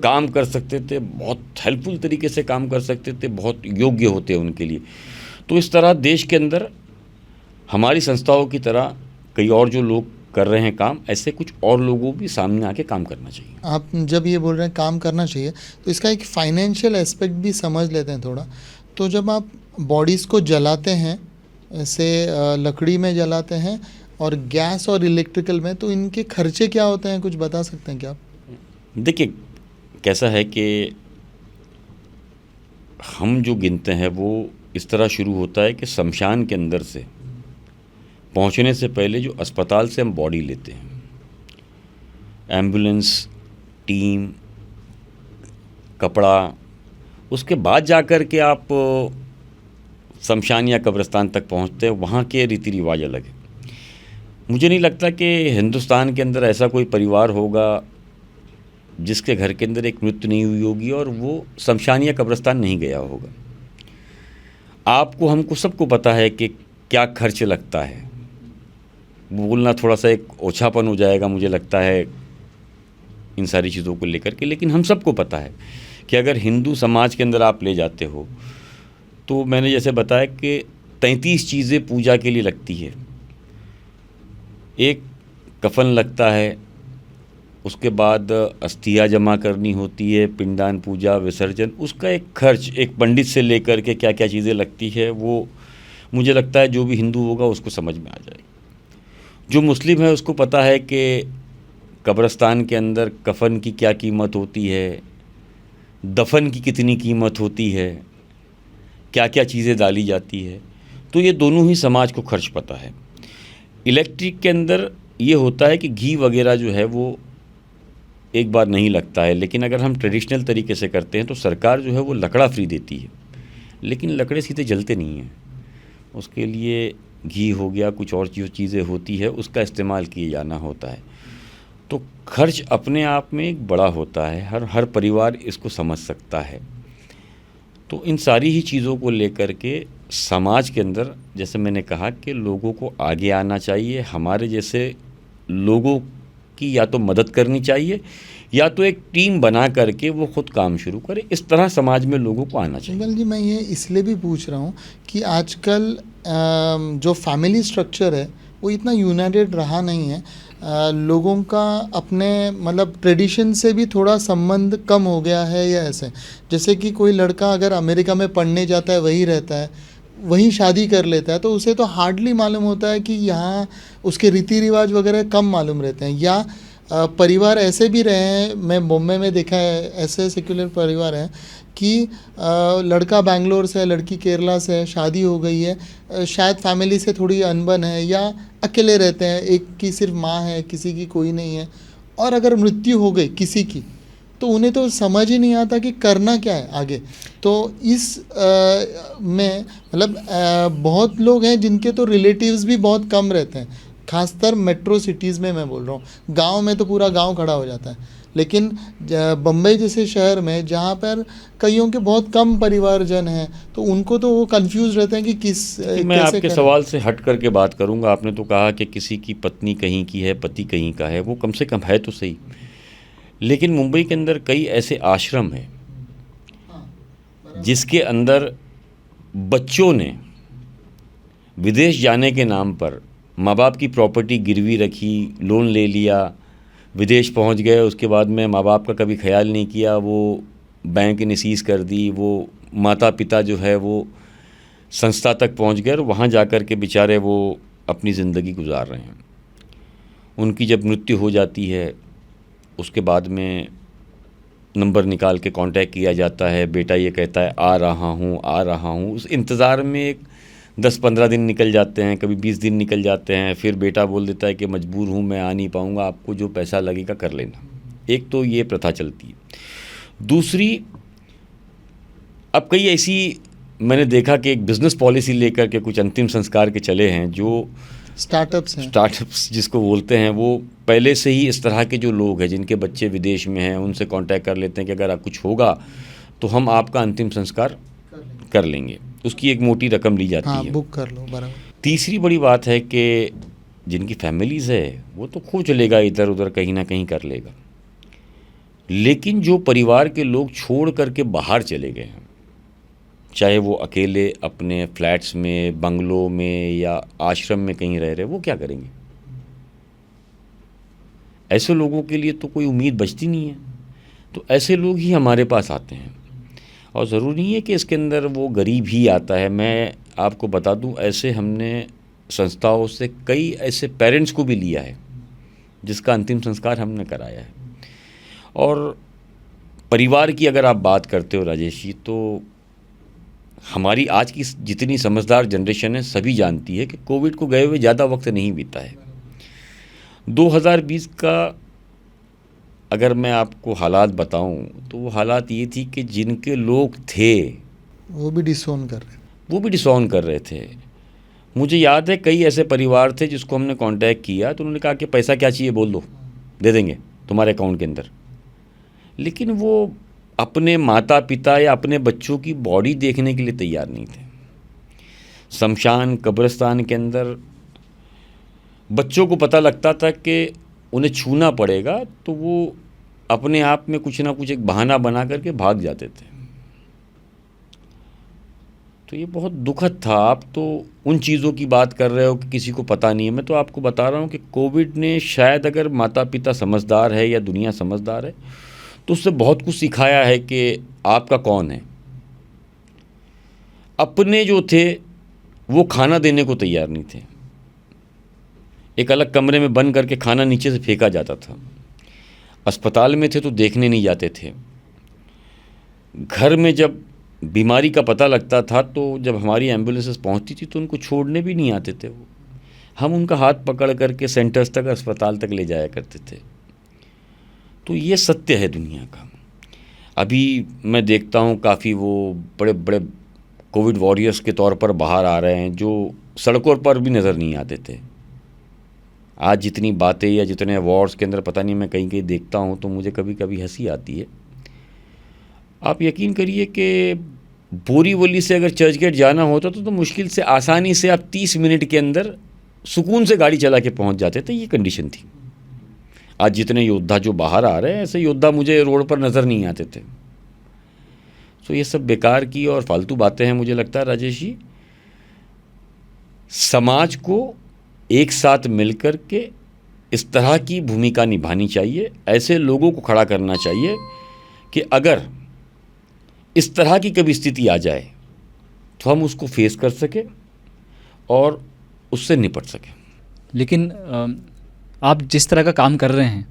काम कर सकते थे, बहुत हेल्पफुल तरीके से काम कर सकते थे, बहुत योग्य होते उनके लिए। तो इस तरह देश के अंदर हमारी संस्थाओं की तरह कई और जो लोग कर रहे हैं काम, ऐसे कुछ और लोगों भी सामने आके काम करना चाहिए। आप जब ये बोल रहे हैं काम करना चाहिए, तो इसका एक फाइनेंशियल एस्पेक्ट भी समझ लेते हैं थोड़ा। तो जब आप बॉडीज़ को जलाते हैं, ऐसे लकड़ी में जलाते हैं और गैस और इलेक्ट्रिकल में, तो इनके खर्चे क्या होते हैं, कुछ बता सकते हैं क्या आप? देखिए, कैसा है कि हम जो गिनते हैं वो इस तरह शुरू होता है कि शमशान के अंदर से पहुंचने से पहले जो अस्पताल से हम बॉडी लेते हैं, एम्बुलेंस टीम, कपड़ा, उसके बाद जाकर के आप शमशान या कब्रिस्तान तक पहुंचते हैं। वहाँ के रीति रिवाज अलग है। मुझे नहीं लगता कि हिंदुस्तान के अंदर ऐसा कोई परिवार होगा जिसके घर के अंदर एक मृत्यु नहीं हुई होगी और वो शमशान या कब्रिस्तान नहीं गया होगा। आपको, हमको सबको पता है कि क्या खर्च लगता है। बोलना थोड़ा सा एक ओछापन हो जाएगा मुझे लगता है इन सारी चीज़ों को लेकर के, लेकिन हम सबको पता है कि अगर हिंदू समाज के अंदर आप ले जाते हो तो मैंने जैसे बताया कि 33 चीज़ें पूजा के लिए लगती है। एक कफन लगता है, उसके बाद अस्थियाँ जमा करनी होती है, पिंडदान, पूजा, विसर्जन, उसका एक खर्च, एक पंडित से लेकर के क्या क्या चीज़ें लगती है, वो मुझे लगता है जो भी हिंदू होगा उसको समझ में आ जाएगी। जो मुस्लिम है उसको पता है कि कब्रिस्तान के अंदर कफन की क्या कीमत होती है, दफन की कितनी कीमत होती है, क्या क्या चीज़ें डाली जाती है। तो ये दोनों ही समाज को खर्च पता है। इलेक्ट्रिक के अंदर ये होता है कि घी वगैरह जो है वो एक बार नहीं लगता है, लेकिन अगर हम ट्रेडिशनल तरीके से करते हैं तो सरकार जो है वो लकड़ा फ्री देती है, लेकिन लकड़े सीधे जलते नहीं हैं। उसके लिए घी हो गया, कुछ और जो चीज़ें होती है उसका इस्तेमाल किए जाना होता है। तो खर्च अपने आप में एक बड़ा होता है, हर परिवार इसको समझ सकता है। तो इन सारी ही चीज़ों को लेकर के समाज के अंदर, जैसे मैंने कहा कि लोगों को आगे आना चाहिए, हमारे जैसे लोगों की या तो मदद करनी चाहिए या तो एक टीम बना करके वो खुद काम शुरू करे। इस तरह समाज में लोगों को आना चाहिए। जी, मैं ये इसलिए भी पूछ रहा हूँ कि आजकल जो फैमिली स्ट्रक्चर है वो इतना यूनाइटेड रहा नहीं है। लोगों का अपने मतलब ट्रेडिशन से भी थोड़ा संबंध कम हो गया है, या ऐसे जैसे कि कोई लड़का अगर अमेरिका में पढ़ने जाता है, वहीं रहता है, वहीं शादी कर लेता है, तो उसे तो हार्डली मालूम होता है कि यहाँ उसके रीति रिवाज वगैरह कम मालूम रहते हैं। या परिवार ऐसे भी रहे हैं, मैं बॉम्बे में देखा है, ऐसे सेक्युलर परिवार हैं कि लड़का बैंगलोर से है, लड़की केरला से है, शादी हो गई है, शायद फैमिली से थोड़ी अनबन है या अकेले रहते हैं, एक की सिर्फ माँ है, किसी की कोई नहीं है, और अगर मृत्यु हो गई किसी की तो उन्हें तो समझ ही नहीं आता कि करना क्या है आगे। तो इस में मतलब बहुत लोग हैं जिनके तो रिलेटिव्स भी बहुत कम रहते हैं, खासकर मेट्रो सिटीज़ में मैं बोल रहा हूँ। गांव में तो पूरा गांव खड़ा हो जाता है, लेकिन बम्बई जैसे शहर में जहाँ पर कईयों के बहुत कम परिवारजन हैं, तो उनको तो वो कंफ्यूज रहते हैं कि मैं कैसे आपके करें। सवाल से हट करके बात करूंगा। आपने तो कहा कि किसी की पत्नी कहीं की है, पति कहीं का है, वो कम से कम है तो सही। लेकिन मुंबई के अंदर कई ऐसे आश्रम हैं जिसके अंदर बच्चों ने विदेश जाने के नाम पर माँ बाप की प्रॉपर्टी गिरवी रखी, लोन ले लिया, विदेश पहुंच गए, उसके बाद में माँ बाप का कभी ख्याल नहीं किया, वो बैंक ने सीज़ कर दी, वो माता पिता जो है वो संस्था तक पहुंच गए और वहाँ जा कर के बेचारे वो अपनी ज़िंदगी गुजार रहे हैं। उनकी जब मृत्यु हो जाती है उसके बाद में नंबर निकाल के कांटेक्ट किया जाता है, बेटा ये कहता है आ रहा हूँ। उस इंतज़ार में एक 10-15 दिन निकल जाते हैं, कभी 20 दिन निकल जाते हैं, फिर बेटा बोल देता है कि मजबूर हूँ, मैं आ नहीं पाऊँगा, आपको जो पैसा लगेगा कर लेना। एक तो ये प्रथा चलती है। दूसरी, अब कई ऐसी मैंने देखा कि एक बिज़नेस पॉलिसी लेकर के कुछ अंतिम संस्कार के चले हैं, जो स्टार्टअप्स जिसको बोलते हैं, वो पहले से ही इस तरह के जो लोग हैं जिनके बच्चे विदेश में हैं उनसे कांटेक्ट कर लेते हैं कि अगर आप कुछ होगा तो हम आपका अंतिम संस्कार कर लेंगे। उसकी एक मोटी रकम ली जाती है, बुक कर लो बराबर। तीसरी बड़ी बात है कि जिनकी फैमिलीज़ है वो तो खो चलेगा, इधर उधर कहीं ना कहीं कर लेगा। लेकिन जो परिवार के लोग छोड़ करके बाहर चले गए हैं, चाहे वो अकेले अपने फ्लैट्स में, बंगलों में या आश्रम में कहीं रह रहे, वो क्या करेंगे? ऐसे लोगों के लिए तो कोई उम्मीद बचती नहीं है। तो ऐसे लोग ही हमारे पास आते हैं, और ज़रूरी नहीं है कि इसके अंदर वो गरीब ही आता है। मैं आपको बता दूं, ऐसे हमने संस्थाओं से कई ऐसे पेरेंट्स को भी लिया है जिसका अंतिम संस्कार हमने कराया है। और परिवार की अगर आप बात करते हो राजेश जी, तो हमारी आज की जितनी समझदार जनरेशन है सभी जानती है कि कोविड को गए हुए ज़्यादा वक्त नहीं बीता है। 2020 का अगर मैं आपको हालात बताऊं तो वो हालात ये थी कि जिनके लोग थे वो भी डिसोन कर रहे थे। मुझे याद है कई ऐसे परिवार थे जिसको हमने कांटेक्ट किया तो उन्होंने कहा कि पैसा क्या चाहिए बोल दो, दे देंगे तुम्हारे अकाउंट के अंदर। लेकिन वो अपने माता पिता या अपने बच्चों की बॉडी देखने के लिए तैयार नहीं थे। शमशान कब्रिस्तान के अंदर बच्चों को पता लगता था कि उन्हें छूना पड़ेगा, तो वो अपने आप में कुछ ना कुछ एक बहाना बना करके भाग जाते थे। तो ये बहुत दुखद था। आप तो उन चीज़ों की बात कर रहे हो कि किसी को पता नहीं है। मैं तो आपको बता रहा हूँ कि कोविड ने शायद, अगर माता पिता समझदार है या दुनिया समझदार है, तो उससे बहुत कुछ सिखाया है कि आपका कौन है। अपने जो थे वो खाना देने को तैयार नहीं थे। एक अलग कमरे में बंद करके खाना नीचे से फेंका जाता था। अस्पताल में थे तो देखने नहीं जाते थे। घर में जब बीमारी का पता लगता था तो जब हमारी एम्बुलेंसेस पहुंचती थी तो उनको छोड़ने भी नहीं आते थे वो। हम उनका हाथ पकड़ करके सेंटर्स तक, अस्पताल तक ले जाया करते थे। तो ये सत्य है दुनिया का। अभी मैं देखता हूँ काफ़ी वो बड़े बड़े कोविड वॉरियर्स के तौर पर बाहर आ रहे हैं जो सड़कों पर भी नज़र नहीं आते थे। आज जितनी बातें या जितने अवार्ड्स के अंदर पता नहीं, मैं कहीं कहीं देखता हूँ तो मुझे कभी कभी हंसी आती है। आप यकीन करिए कि बोरीवली से अगर चर्च गेट जाना होता तो मुश्किल से आसानी से आप 30 मिनट के अंदर सुकून से गाड़ी चला के पहुँच जाते थे। ये कंडीशन थी। आज जितने योद्धा जो बाहर आ रहे हैं, ऐसे योद्धा मुझे रोड पर नज़र नहीं आते थे। तो ये सब बेकार की और फालतू बातें हैं। मुझे लगता है राजेश जी, समाज को एक साथ मिलकर के इस तरह की भूमिका निभानी चाहिए। ऐसे लोगों को खड़ा करना चाहिए कि अगर इस तरह की कभी स्थिति आ जाए तो हम उसको फेस कर सकें और उससे निपट सकें। लेकिन आप जिस तरह का काम कर रहे हैं,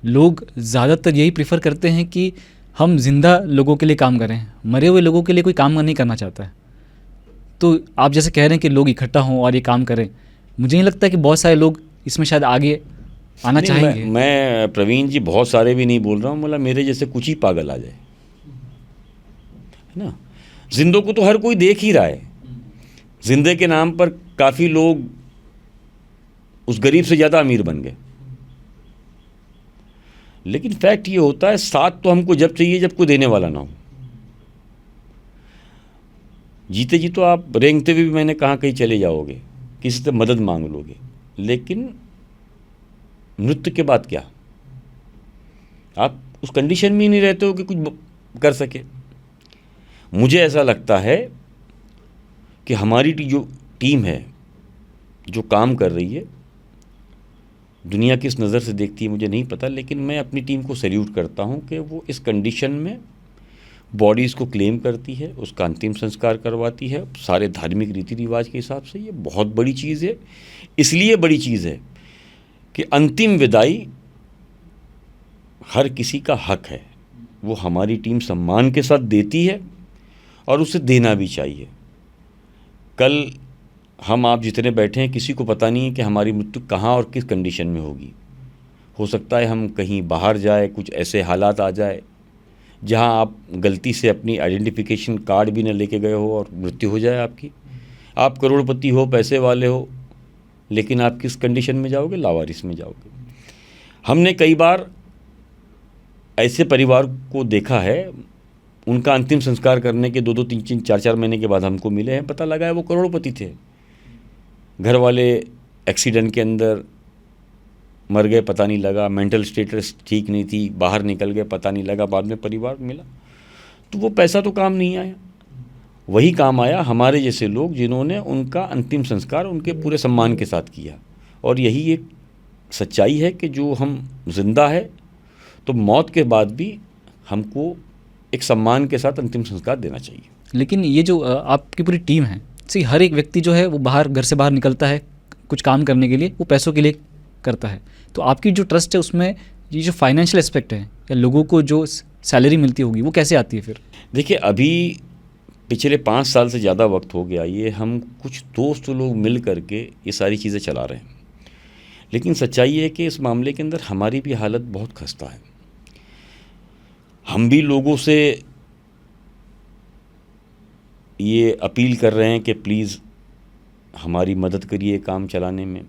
लोग ज़्यादातर यही प्रेफर करते हैं कि हम जिंदा लोगों के लिए काम करें, मरे हुए लोगों के लिए कोई काम नहीं करना चाहता है। तो आप जैसे कह रहे हैं कि लोग इकट्ठा हों और ये काम करें, मुझे नहीं लगता कि बहुत सारे लोग इसमें शायद आगे आना नहीं, चाहेंगे। मैं प्रवीण जी बहुत सारे भी नहीं बोल रहा हूँ, मतलब मेरे जैसे कुछ ही पागल आ जाए, है ना। जिंदों को तो हर कोई देख ही रहा है। जिंदे के नाम पर काफ़ी लोग उस गरीब से ज़्यादा अमीर बन गए। लेकिन फैक्ट ये होता है, साथ तो हमको जब चाहिए जब कोई देने वाला ना हो। जीते जी तो आप रेंगते हुए भी मैंने कहाँ कहीं चले जाओगे, किसी से मदद मांग लोगे, लेकिन मृत्यु के बाद क्या? आप उस कंडीशन में ही नहीं रहते हो कि कुछ कर सके। मुझे ऐसा लगता है कि हमारी जो टीम है, जो काम कर रही है, दुनिया किस नज़र से देखती है मुझे नहीं पता, लेकिन मैं अपनी टीम को सैल्यूट करता हूं कि वो इस कंडीशन में बॉडीज़ को क्लेम करती है, उसका अंतिम संस्कार करवाती है सारे धार्मिक रीति रिवाज के हिसाब से। ये बहुत बड़ी चीज़ है। इसलिए बड़ी चीज़ है कि अंतिम विदाई हर किसी का हक है, वो हमारी टीम सम्मान के साथ देती है और उसे देना भी चाहिए। कल हम आप जितने बैठे हैं, किसी को पता नहीं है कि हमारी मृत्यु कहाँ और किस कंडीशन में होगी। हो सकता है हम कहीं बाहर जाए, कुछ ऐसे हालात आ जाए जहाँ आप गलती से अपनी आइडेंटिफिकेशन कार्ड भी न लेके गए हो और मृत्यु हो जाए आपकी। आप करोड़पति हो, पैसे वाले हो, लेकिन आप किस कंडीशन में जाओगे? लावारिस में जाओगे। हमने कई बार ऐसे परिवार को देखा है, उनका अंतिम संस्कार करने के 2-2, 3-3, 4-4 महीने के बाद हमको मिले हैं, पता लगा है वो करोड़पति थे। घर वाले एक्सीडेंट के अंदर मर गए, पता नहीं लगा, मेंटल स्टेटस ठीक नहीं थी, बाहर निकल गए, पता नहीं लगा, बाद में परिवार मिला। तो वो पैसा तो काम नहीं आया, वही काम आया हमारे जैसे लोग जिन्होंने उनका अंतिम संस्कार उनके पूरे सम्मान के साथ किया। और यही एक सच्चाई है कि जो हम जिंदा है तो मौत के बाद भी हमको एक सम्मान के साथ अंतिम संस्कार देना चाहिए। लेकिन ये जो आपकी पूरी टीम है, सी हर एक व्यक्ति जो है वो बाहर, घर से बाहर निकलता है कुछ काम करने के लिए, वो पैसों के लिए करता है। तो आपकी जो ट्रस्ट है उसमें ये जो फाइनेंशियल एस्पेक्ट है या लोगों को जो सैलरी मिलती होगी वो कैसे आती है फिर? देखिए, अभी पिछले 5 साल से ज़्यादा वक्त हो गया, ये हम कुछ दोस्त लोग मिल करके ये सारी चीज़ें चला रहे हैं। लेकिन सच्चाई है कि इस मामले के अंदर हमारी भी हालत बहुत खस्ता है। हम भी लोगों से ये अपील कर रहे हैं कि प्लीज़ हमारी मदद करिए काम चलाने में।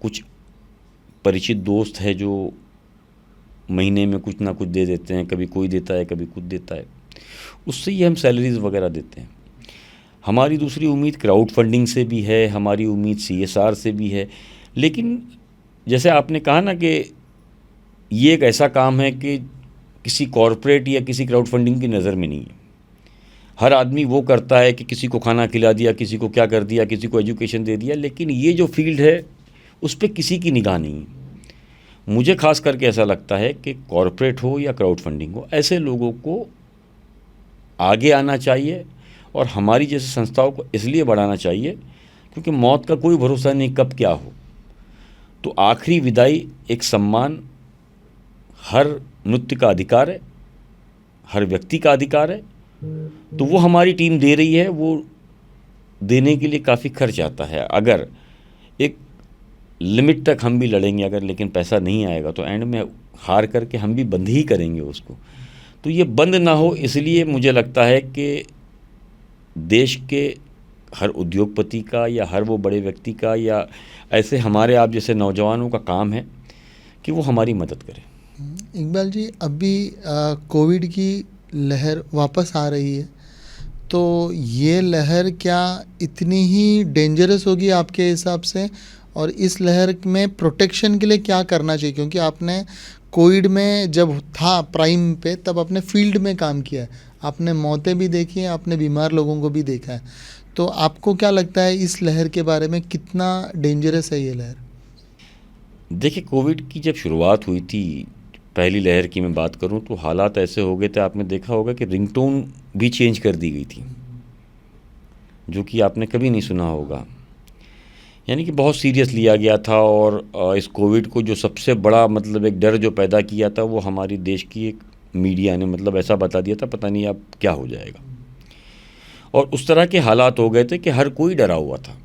कुछ परिचित दोस्त है जो महीने में कुछ ना कुछ दे देते हैं, कभी कोई देता है, कभी कुछ देता है, उससे ही हम सैलरीज वगैरह देते हैं। हमारी दूसरी उम्मीद क्राउड फंडिंग से भी है, हमारी उम्मीद CSR से भी है। लेकिन जैसे आपने कहा ना कि ये एक ऐसा काम है कि किसी कॉरपोरेट या किसी क्राउड फंडिंग की नज़र में नहीं है। हर आदमी वो करता है कि किसी को खाना खिला दिया, किसी को क्या कर दिया, किसी को एजुकेशन दे दिया, लेकिन ये जो फील्ड है उस पर किसी की निगाह नहीं है। मुझे खास करके ऐसा लगता है कि कॉरपोरेट हो या क्राउड फंडिंग हो, ऐसे लोगों को आगे आना चाहिए और हमारी जैसे संस्थाओं को इसलिए बढ़ाना चाहिए क्योंकि मौत का कोई भरोसा नहीं कब क्या हो। तो आखिरी विदाई एक सम्मान हर मृत्यु का अधिकार है, हर व्यक्ति का अधिकार है। तो वो हमारी टीम दे रही है, वो देने के लिए काफ़ी खर्च आता है। अगर एक लिमिट तक हम भी लड़ेंगे अगर, लेकिन पैसा नहीं आएगा तो एंड में हार करके हम भी बंद ही करेंगे उसको। तो ये बंद ना हो, इसलिए मुझे लगता है कि देश के हर उद्योगपति का या हर वो बड़े व्यक्ति का या ऐसे हमारे आप जैसे नौजवानों का काम है कि वो हमारी मदद करें। इकबाल जी, अभी कोविड की लहर वापस आ रही है, तो ये लहर क्या इतनी ही डेंजरस होगी आपके हिसाब से? और इस लहर में प्रोटेक्शन के लिए क्या करना चाहिए? क्योंकि आपने कोविड में जब था प्राइम पे तब आपने फील्ड में काम किया है, आपने मौतें भी देखी हैं, आपने बीमार लोगों को भी देखा है। तो आपको क्या लगता है इस लहर के बारे में, कितना डेंजरस है ये लहर? देखिए, कोविड की जब शुरुआत हुई थी, पहली लहर की मैं बात करूं, तो हालात ऐसे हो गए थे, आपने देखा होगा कि रिंगटोन भी चेंज कर दी गई थी, जो कि आपने कभी नहीं सुना होगा। यानी कि बहुत सीरियस लिया गया था। और इस कोविड को जो सबसे बड़ा मतलब एक डर जो पैदा किया था वो हमारी देश की एक मीडिया ने मतलब ऐसा बता दिया था, पता नहीं अब क्या हो जाएगा। और उस तरह के हालात हो गए थे कि हर कोई डरा हुआ था।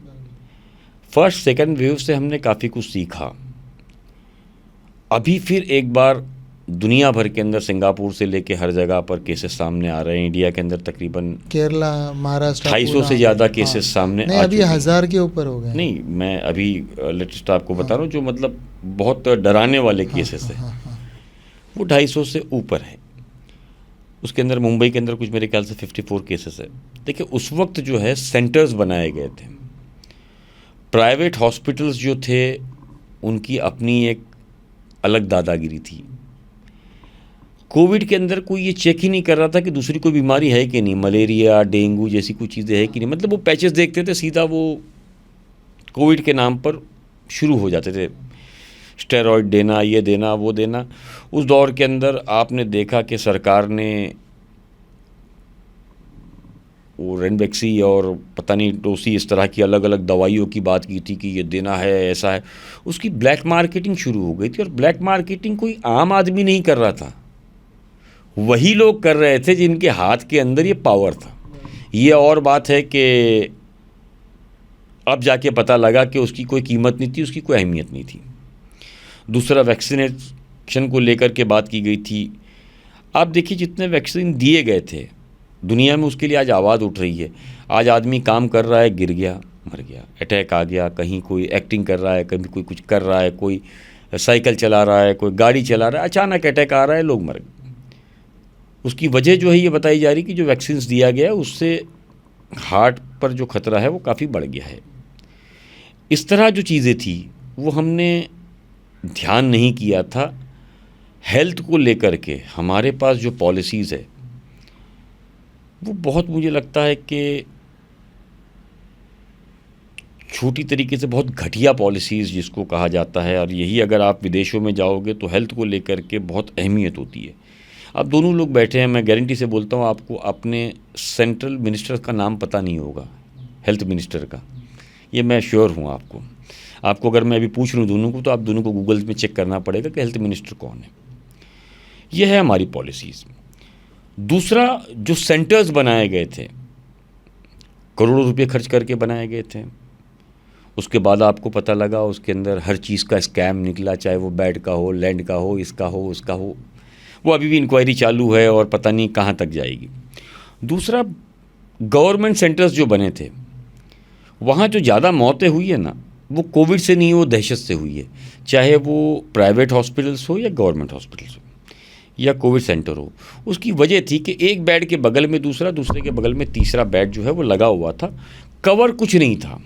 फर्स्ट सेकंड वेव से हमने काफ़ी कुछ सीखा। अभी फिर एक बार दुनिया भर के अंदर सिंगापुर से लेके हर जगह पर केसेस सामने आ रहे हैं। इंडिया के अंदर तकरीबन केरला, महाराष्ट्र 250 से ज़्यादा केसेस सामने नहीं, आ अभी चुके हैं। 1000 के ऊपर हो गए। नहीं, मैं अभी लेटेस्ट आपको बता रहा हूँ, जो मतलब बहुत डराने वाले केसेस हैं, वो 250 से ऊपर है। उसके अंदर मुंबई के अंदर कुछ मेरे ख्याल से 54 केसेस है। देखिए, उस वक्त जो है सेंटर्स बनाए गए थे, प्राइवेट हॉस्पिटल्स जो थे उनकी अपनी एक अलग दादागिरी थी। कोविड के अंदर कोई ये चेक ही नहीं कर रहा था कि दूसरी कोई बीमारी है कि नहीं, मलेरिया, डेंगू जैसी कोई चीज़ें है कि नहीं। मतलब वो पैचेस देखते थे, सीधा वो कोविड के नाम पर शुरू हो जाते थे, स्टेरॉइड देना, ये देना, वो देना। उस दौर के अंदर आपने देखा कि सरकार ने वो रेनबेक्सी और पता नहीं डोसी, इस तरह की अलग अलग दवाइयों की बात की थी कि ये देना है, ऐसा है। उसकी ब्लैक मार्केटिंग शुरू हो गई थी, और ब्लैक मार्केटिंग कोई आम आदमी नहीं कर रहा था, वही लोग कर रहे थे जिनके हाथ के अंदर ये पावर था। ये और बात है कि अब जाके पता लगा कि उसकी कोई कीमत नहीं थी, उसकी कोई अहमियत नहीं थी। दूसरा, वैक्सीनेशन को लेकर के बात की गई थी। आप देखिए, जितने वैक्सीन दिए गए थे दुनिया में, उसके लिए आज आवाज़ उठ रही है। आज आदमी काम कर रहा है, गिर गया, मर गया, अटैक आ गया, कहीं कोई एक्टिंग कर रहा है, कभी कोई कुछ कर रहा है, कोई साइकिल चला रहा है, कोई गाड़ी चला रहा है, अचानक अटैक आ रहा है, लोग मर गए। उसकी वजह जो है ये बताई जा रही कि जो वैक्सीन्स दिया गया है उससे हार्ट पर जो खतरा है वो काफ़ी बढ़ गया है। इस तरह जो चीज़ें थी वो हमने ध्यान नहीं किया था। हेल्थ को लेकर के हमारे पास जो पॉलिसीज़ है वो बहुत, मुझे लगता है कि छोटी तरीके से बहुत घटिया पॉलिसीज़ जिसको कहा जाता है। और यही अगर आप विदेशों में जाओगे तो हेल्थ को लेकर के बहुत अहमियत होती है। अब दोनों लोग बैठे हैं, मैं गारंटी से बोलता हूँ आपको अपने सेंट्रल मिनिस्टर का नाम पता नहीं होगा, हेल्थ मिनिस्टर का, ये मैं श्योर हूँ। आपको अगर मैं अभी पूछ लूँ दोनों को, तो आप दोनों को गूगल में चेक करना पड़ेगा कि हेल्थ मिनिस्टर कौन है। ये है हमारी पॉलिसीज़। दूसरा, जो सेंटर्स बनाए गए थे, करोड़ों रुपए खर्च करके बनाए गए थे, उसके बाद आपको पता लगा उसके अंदर हर चीज़ का स्कैम निकला, चाहे वो बेड का हो, लैंड का हो, इसका हो, उसका हो। वो अभी भी इंक्वायरी चालू है और पता नहीं कहाँ तक जाएगी। दूसरा, गवर्नमेंट सेंटर्स जो बने थे, वहाँ जो ज़्यादा मौतें हुई है ना, वो कोविड से नहीं, वो दहशत से हुई है। चाहे वो प्राइवेट हॉस्पिटल्स हो या गवर्नमेंट हॉस्पिटल्स हो या कोविड सेंटर हो। उसकी वजह थी कि एक बेड के बगल में दूसरा, दूसरे के बगल में तीसरा बेड जो है वो लगा हुआ था, कवर कुछ नहीं था।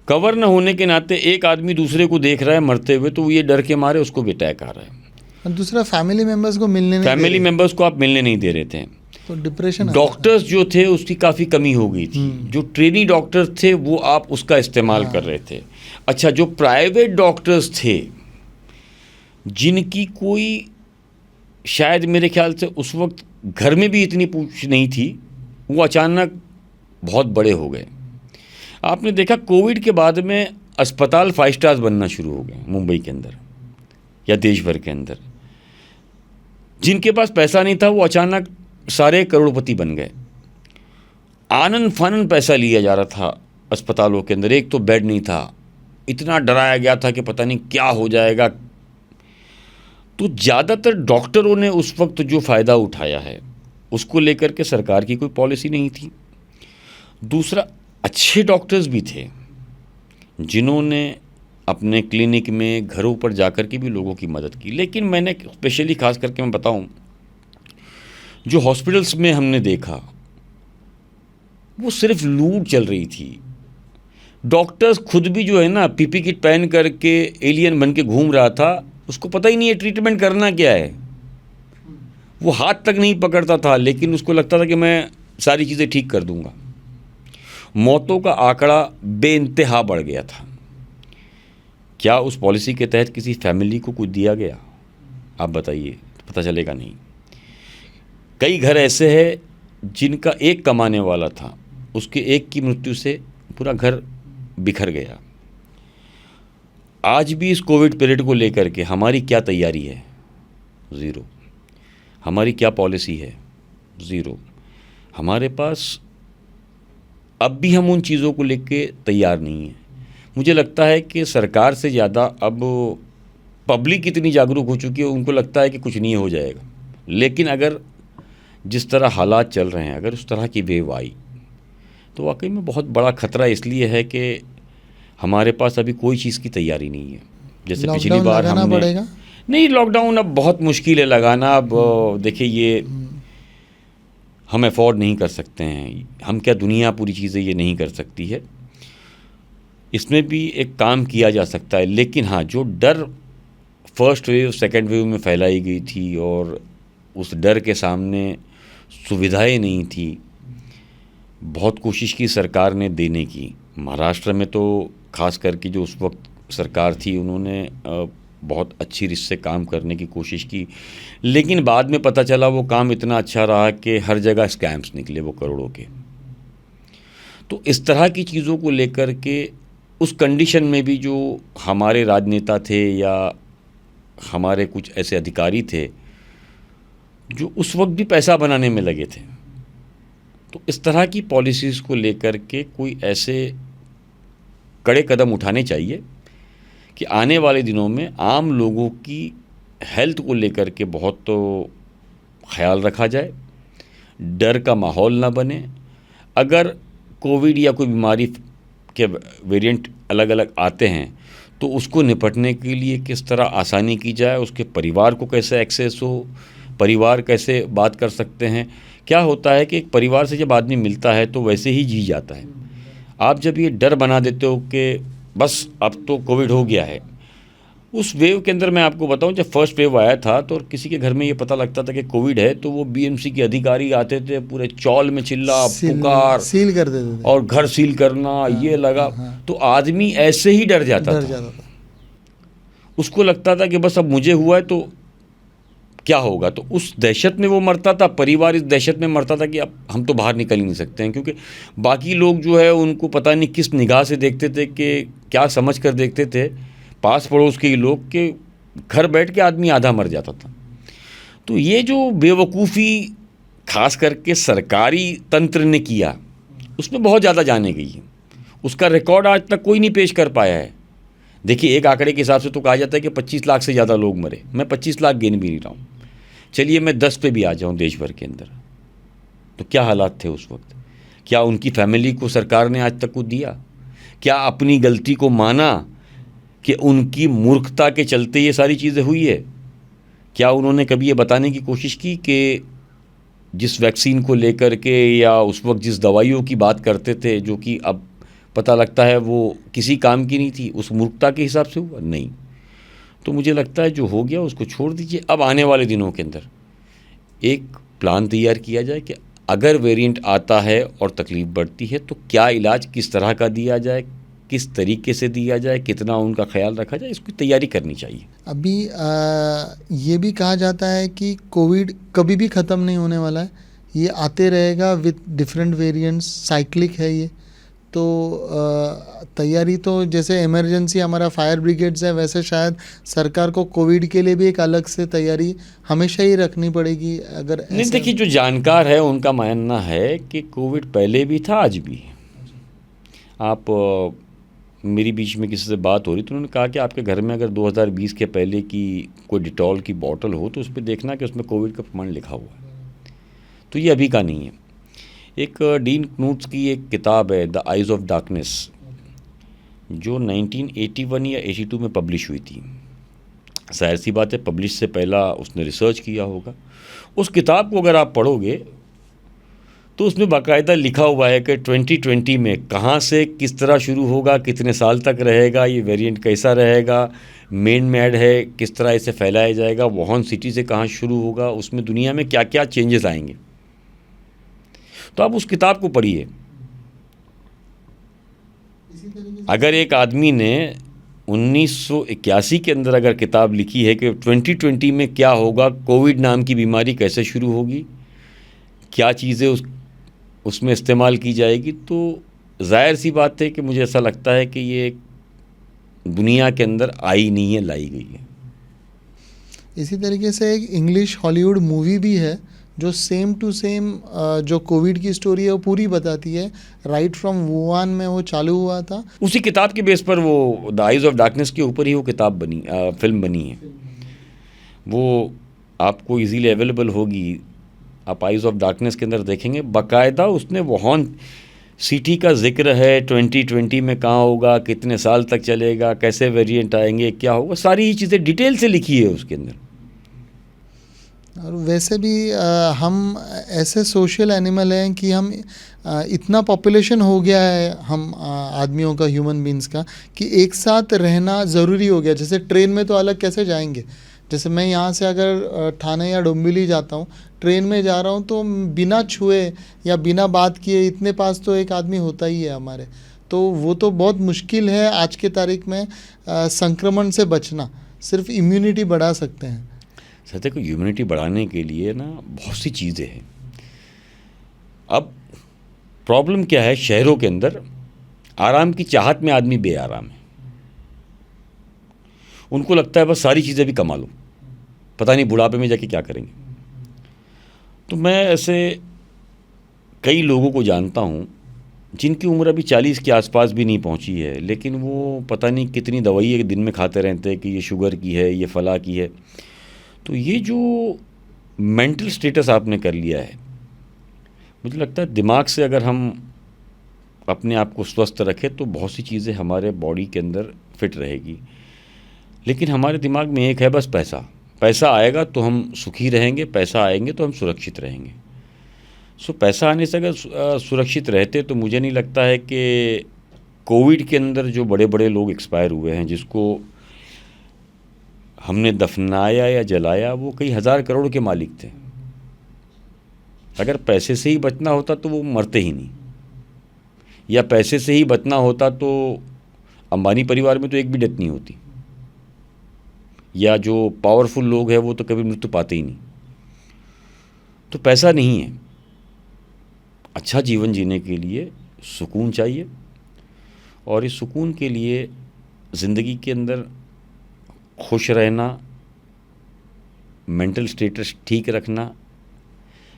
कवर न होने के नाते एक आदमी दूसरे को देख रहा है मरते हुए, तो ये डर के मारे उसको भी अटैक आ रहा है। और दूसरा, फैमिली मेंबर्स को मिलने नहीं दे फैमिली रहे। मेंबर्स को आप मिलने नहीं दे रहे थे, तो डिप्रेशन। डॉक्टर्स जो थे उसकी काफ़ी कमी हो गई थी। जो ट्रेनी डॉक्टर्स थे वो आप उसका इस्तेमाल कर रहे थे। अच्छा, जो प्राइवेट डॉक्टर्स थे जिनकी कोई, शायद मेरे ख्याल से उस वक्त घर में भी इतनी पूछ नहीं थी, वो अचानक बहुत बड़े हो गए। आपने देखा कोविड के बाद में अस्पताल 5 स्टार्स बनना शुरू हो गए मुंबई के अंदर या देश भर के अंदर। जिनके पास पैसा नहीं था वो अचानक सारे करोड़पति बन गए। आनन फानन पैसा लिया जा रहा था अस्पतालों के अंदर। एक तो बेड नहीं था, इतना डराया गया था कि पता नहीं क्या हो जाएगा। तो ज़्यादातर डॉक्टरों ने उस वक्त जो फ़ायदा उठाया है उसको लेकर के सरकार की कोई पॉलिसी नहीं थी। दूसरा, अच्छे डॉक्टर्स भी थे जिन्होंने अपने क्लिनिक में, घरों पर जाकर के भी लोगों की मदद की। लेकिन मैंने स्पेशली खास करके मैं बताऊं, जो हॉस्पिटल्स में हमने देखा वो सिर्फ लूट चल रही थी। डॉक्टर्स खुद भी जो है ना, पीपी किट पहन करके एलियन बन के घूम रहा था। उसको पता ही नहीं है ट्रीटमेंट करना क्या है। वो हाथ तक नहीं पकड़ता था, लेकिन उसको लगता था कि मैं सारी चीज़ें ठीक कर दूंगा। मौतों का आंकड़ा बेइंतहा बढ़ गया था। क्या उस पॉलिसी के तहत किसी फैमिली को कुछ दिया गया? आप बताइए, पता चलेगा नहीं। कई घर ऐसे हैं जिनका एक कमाने वाला था, उसके एक की मृत्यु से पूरा घर बिखर गया। आज भी इस कोविड पीरियड को लेकर के हमारी क्या तैयारी है? ज़ीरो। हमारी क्या पॉलिसी है? ज़ीरो। हमारे पास अब भी हम उन चीज़ों को लेके तैयार नहीं हैं। मुझे लगता है कि सरकार से ज़्यादा अब पब्लिक इतनी जागरूक हो चुकी है, उनको लगता है कि कुछ नहीं हो जाएगा। लेकिन अगर जिस तरह हालात चल रहे हैं, अगर उस तरह की वेव आई तो वाकई में बहुत बड़ा खतरा इसलिए है कि हमारे पास अभी कोई चीज़ की तैयारी नहीं है। जैसे पिछली लॉकडाउन बार लगाना हमने पड़ेगा। नहीं, लॉकडाउन अब बहुत मुश्किल है लगाना। अब देखिए, ये हम अफोर्ड नहीं कर सकते हैं। हम क्या, दुनिया पूरी चीज़ें ये नहीं कर सकती है। इसमें भी एक काम किया जा सकता है, लेकिन हाँ, जो डर फर्स्ट वेव सेकंड वेव में फैलाई गई थी और उस डर के सामने सुविधाएं नहीं थी, बहुत कोशिश की सरकार ने देने की। महाराष्ट्र में तो खास करके जो उस वक्त सरकार थी, उन्होंने बहुत अच्छी रीत से काम करने की कोशिश की, लेकिन बाद में पता चला वो काम इतना अच्छा रहा कि हर जगह स्कैम्स निकले वो करोड़ों के। तो इस तरह की चीज़ों को लेकर के उस कंडीशन में भी जो हमारे राजनेता थे या हमारे कुछ ऐसे अधिकारी थे जो उस वक्त भी पैसा बनाने में लगे थे, तो इस तरह की पॉलिसीज़ को लेकर के कोई ऐसे कड़े कदम उठाने चाहिए कि आने वाले दिनों में आम लोगों की हेल्थ को लेकर के बहुत तो ख्याल रखा जाए, डर का माहौल ना बने। अगर कोविड या कोई बीमारी के वेरिएंट अलग अलग आते हैं तो उसको निपटने के लिए किस तरह आसानी की जाए, उसके परिवार को कैसे एक्सेस हो, परिवार कैसे बात कर सकते हैं। क्या होता है कि एक परिवार से जब आदमी मिलता है तो वैसे ही जी जाता है। आप जब ये डर बना देते हो कि बस अब तो कोविड हो गया है, उस वेव के अंदर मैं आपको बताऊं, जब फर्स्ट वेव आया था तो किसी के घर में ये पता लगता था कि कोविड है तो वो बीएमसी के अधिकारी आते थे, पूरे चौल में चिल्ला पुकार, सील कर देते थे और घर सील करना, ये लगा। तो आदमी ऐसे ही डर जाता था। उसको लगता था कि बस अब मुझे हुआ है तो क्या होगा। तो उस दहशत में वो मरता था, परिवार इस दहशत में मरता था कि अब हम तो बाहर निकल ही नहीं सकते हैं, क्योंकि बाकी लोग जो है उनको पता नहीं किस निगाह से देखते थे, कि क्या समझ कर देखते थे, पास पड़ोस के ही लोग, के घर बैठ के आदमी आधा मर जाता था। तो ये जो बेवकूफ़ी खास करके सरकारी तंत्र ने किया, उसमें बहुत ज़्यादा जाने गई है। उसका रिकॉर्ड आज तक कोई नहीं पेश कर पाया है। देखिए, एक आंकड़े के हिसाब से तो कहा जाता है कि 25 लाख से ज़्यादा लोग मरे। मैं 25 लाख गिन भी नहीं रहा हूँ, चलिए मैं 10 पे भी आ जाऊँ देश भर के अंदर, तो क्या हालात थे उस वक्त। क्या उनकी फैमिली को सरकार ने आज तक कुछ दिया? क्या अपनी गलती को माना कि उनकी मूर्खता के चलते ये सारी चीज़ें हुई है? क्या उन्होंने कभी ये बताने की कोशिश की कि जिस वैक्सीन को लेकर के या उस वक्त जिस दवाइयों की बात करते थे, जो कि अब पता लगता है वो किसी काम की नहीं थी, उस मूर्खता के हिसाब से हुआ? नहीं। तो मुझे लगता है जो हो गया उसको छोड़ दीजिए। अब आने वाले दिनों के अंदर एक प्लान तैयार किया जाए कि अगर वेरिएंट आता है और तकलीफ़ बढ़ती है तो क्या इलाज किस तरह का दिया जाए, किस तरीके से दिया जाए, कितना उनका ख्याल रखा जाए, इसकी तैयारी करनी चाहिए। अभी ये भी कहा जाता है कि कोविड कभी भी ख़त्म नहीं होने वाला है, ये आते रहेगा विथ डिफरेंट वेरिएंट्स, साइक्लिक है ये। तो तैयारी तो जैसे इमरजेंसी हमारा फायर ब्रिगेड्स है, वैसे शायद सरकार को कोविड के लिए भी एक अलग से तैयारी हमेशा ही रखनी पड़ेगी। अगर नहीं, देखिए, जो जानकार है उनका मानना है कि कोविड पहले भी था, आज भी। आप मेरी बीच में किसी से बात हो रही तो उन्होंने कहा कि आपके घर में अगर 2020 के पहले की कोई डिटॉल की बॉटल हो तो उस पर देखना कि उसमें कोविड का प्रमाण लिखा हुआ है। तो ये अभी का नहीं है। एक डीन क्नूट्स की एक किताब है, द आइज़ ऑफ डार्कनेस, जो 1981 या 82 में पब्लिश हुई थी। जाहिर सी बात है, पब्लिश से पहला उसने रिसर्च किया होगा। उस किताब को अगर आप पढ़ोगे तो उसमें बाकायदा लिखा हुआ है कि 2020 में कहाँ से किस तरह शुरू होगा, कितने साल तक रहेगा, ये वेरिएंट कैसा रहेगा, मेन मैड है, किस तरह इसे फैलाया जाएगा, वुहान सिटी से कहाँ शुरू होगा, उसमें दुनिया में क्या क्या चेंजेस आएंगे। तो आप उस किताब को पढ़िए। अगर एक आदमी ने 1981 के अंदर अगर किताब लिखी है कि 2020 में क्या होगा, कोविड नाम की बीमारी कैसे शुरू होगी, क्या चीज़ें उसमें इस्तेमाल की जाएगी, तो ज़ाहिर सी बात है कि मुझे ऐसा लगता है कि ये दुनिया के अंदर आई नहीं है, लाई गई है। इसी तरीके से एक इंग्लिश हॉलीवुड मूवी भी है जो सेम टू सेम जो कोविड की स्टोरी है वो पूरी बताती है। राइट फ्रॉम वुहान में वो चालू हुआ था। उसी किताब के बेस पर वो द आइज़ ऑफ डार्कनेस के ऊपर ही वो किताब बनी, फिल्म बनी है। वो आपको इजीली अवेलेबल होगी, आप आइज़ ऑफ डार्कनेस के अंदर देखेंगे बाकायदा उसने वुहान सिटी का जिक्र है। 2020 में कहाँ होगा, कितने साल तक चलेगा, कैसे वेरिएंट आएंगे, क्या होगा, सारी चीज़ें डिटेल से लिखी है उसके अंदर। और वैसे भी हम ऐसे सोशल एनिमल हैं कि हम इतना पॉपुलेशन हो गया है हम आदमियों का, ह्यूमन बींग्स का, कि एक साथ रहना ज़रूरी हो गया। जैसे ट्रेन में तो अलग कैसे जाएंगे, जैसे मैं यहाँ से अगर ठाणे या डोंबिवली जाता हूँ, ट्रेन में जा रहा हूँ तो बिना छुए या बिना बात किए इतने पास तो एक आदमी होता ही है हमारे। तो वो तो बहुत मुश्किल है आज के तारीख में संक्रमण से बचना। सिर्फ इम्यूनिटी बढ़ा सकते हैं। सत्य को इम्यूनिटी बढ़ाने के लिए ना बहुत सी चीज़ें हैं। अब प्रॉब्लम क्या है, शहरों के अंदर आराम की चाहत में आदमी बेआराम है। उनको लगता है बस सारी चीज़ें भी कमा लो, पता नहीं बुढ़ापे में जाके क्या करेंगे। तो मैं ऐसे कई लोगों को जानता हूँ जिनकी उम्र अभी 40 के आसपास भी नहीं पहुँची है, लेकिन वो पता नहीं कितनी दवाई एक दिन में खाते रहते हैं कि ये शुगर की है, ये फला की है। तो ये जो मेंटल स्टेटस आपने कर लिया है, मुझे लगता है दिमाग से अगर हम अपने आप को स्वस्थ रखें तो बहुत सी चीज़ें हमारे बॉडी के अंदर फिट रहेगी। लेकिन हमारे दिमाग में एक है बस पैसा। पैसा आएगा तो हम सुखी रहेंगे, पैसा आएंगे तो हम सुरक्षित रहेंगे। सो पैसा आने से अगर सुरक्षित रहते तो मुझे नहीं लगता है कि कोविड के अंदर जो बड़े बड़े लोग एक्सपायर हुए हैं, जिसको हमने दफनाया या जलाया, वो कई हज़ार करोड़ के मालिक थे। अगर पैसे से ही बचना होता तो वो मरते ही नहीं, या पैसे से ही बचना होता तो अंबानी परिवार में तो एक भी डेथ नहीं होती, या जो पावरफुल लोग हैं वो तो कभी मृत्यु पाते ही नहीं। तो पैसा नहीं है। अच्छा जीवन जीने के लिए सुकून चाहिए, और इस सुकून के लिए ज़िंदगी के अंदर खुश रहना, मेंटल स्टेटस ठीक रखना,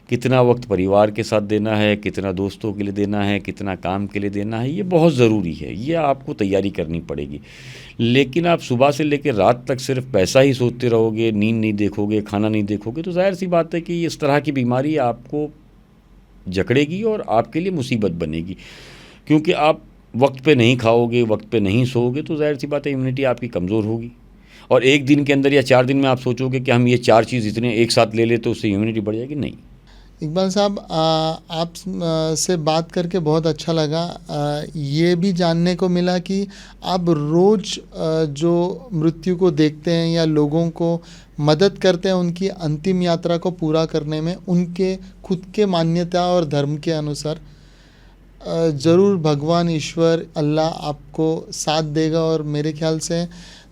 कितना वक्त परिवार के साथ देना है, कितना दोस्तों के लिए देना है, कितना काम के लिए देना है, ये बहुत ज़रूरी है। ये आपको तैयारी करनी पड़ेगी। लेकिन आप सुबह से लेकर रात तक सिर्फ पैसा ही सोचते रहोगे, नींद नहीं देखोगे, खाना नहीं देखोगे, तो जाहिर सी बात है कि इस तरह की बीमारी आपको जकड़ेगी और आपके लिए मुसीबत बनेगी। क्योंकि आप वक्त पे नहीं खाओगे, वक्त पे नहीं सोओगे, तो जाहिर सी बात है इम्यूनिटी आपकी कमज़ोर होगी। और एक दिन के अंदर या 4 दिन में आप सोचोगे कि हम ये 4 चीज़ इतने एक साथ ले ले तो उससे इम्यूनिटी बढ़ जाएगी, नहीं। इकबाल साहब, आप से बात करके बहुत अच्छा लगा। ये भी जानने को मिला कि आप रोज़ जो मृत्यु को देखते हैं या लोगों को मदद करते हैं उनकी अंतिम यात्रा को पूरा करने में, उनके खुद के मान्यता और धर्म के अनुसार। ज़रूर भगवान, ईश्वर, अल्लाह आपको साथ देगा। और मेरे ख्याल से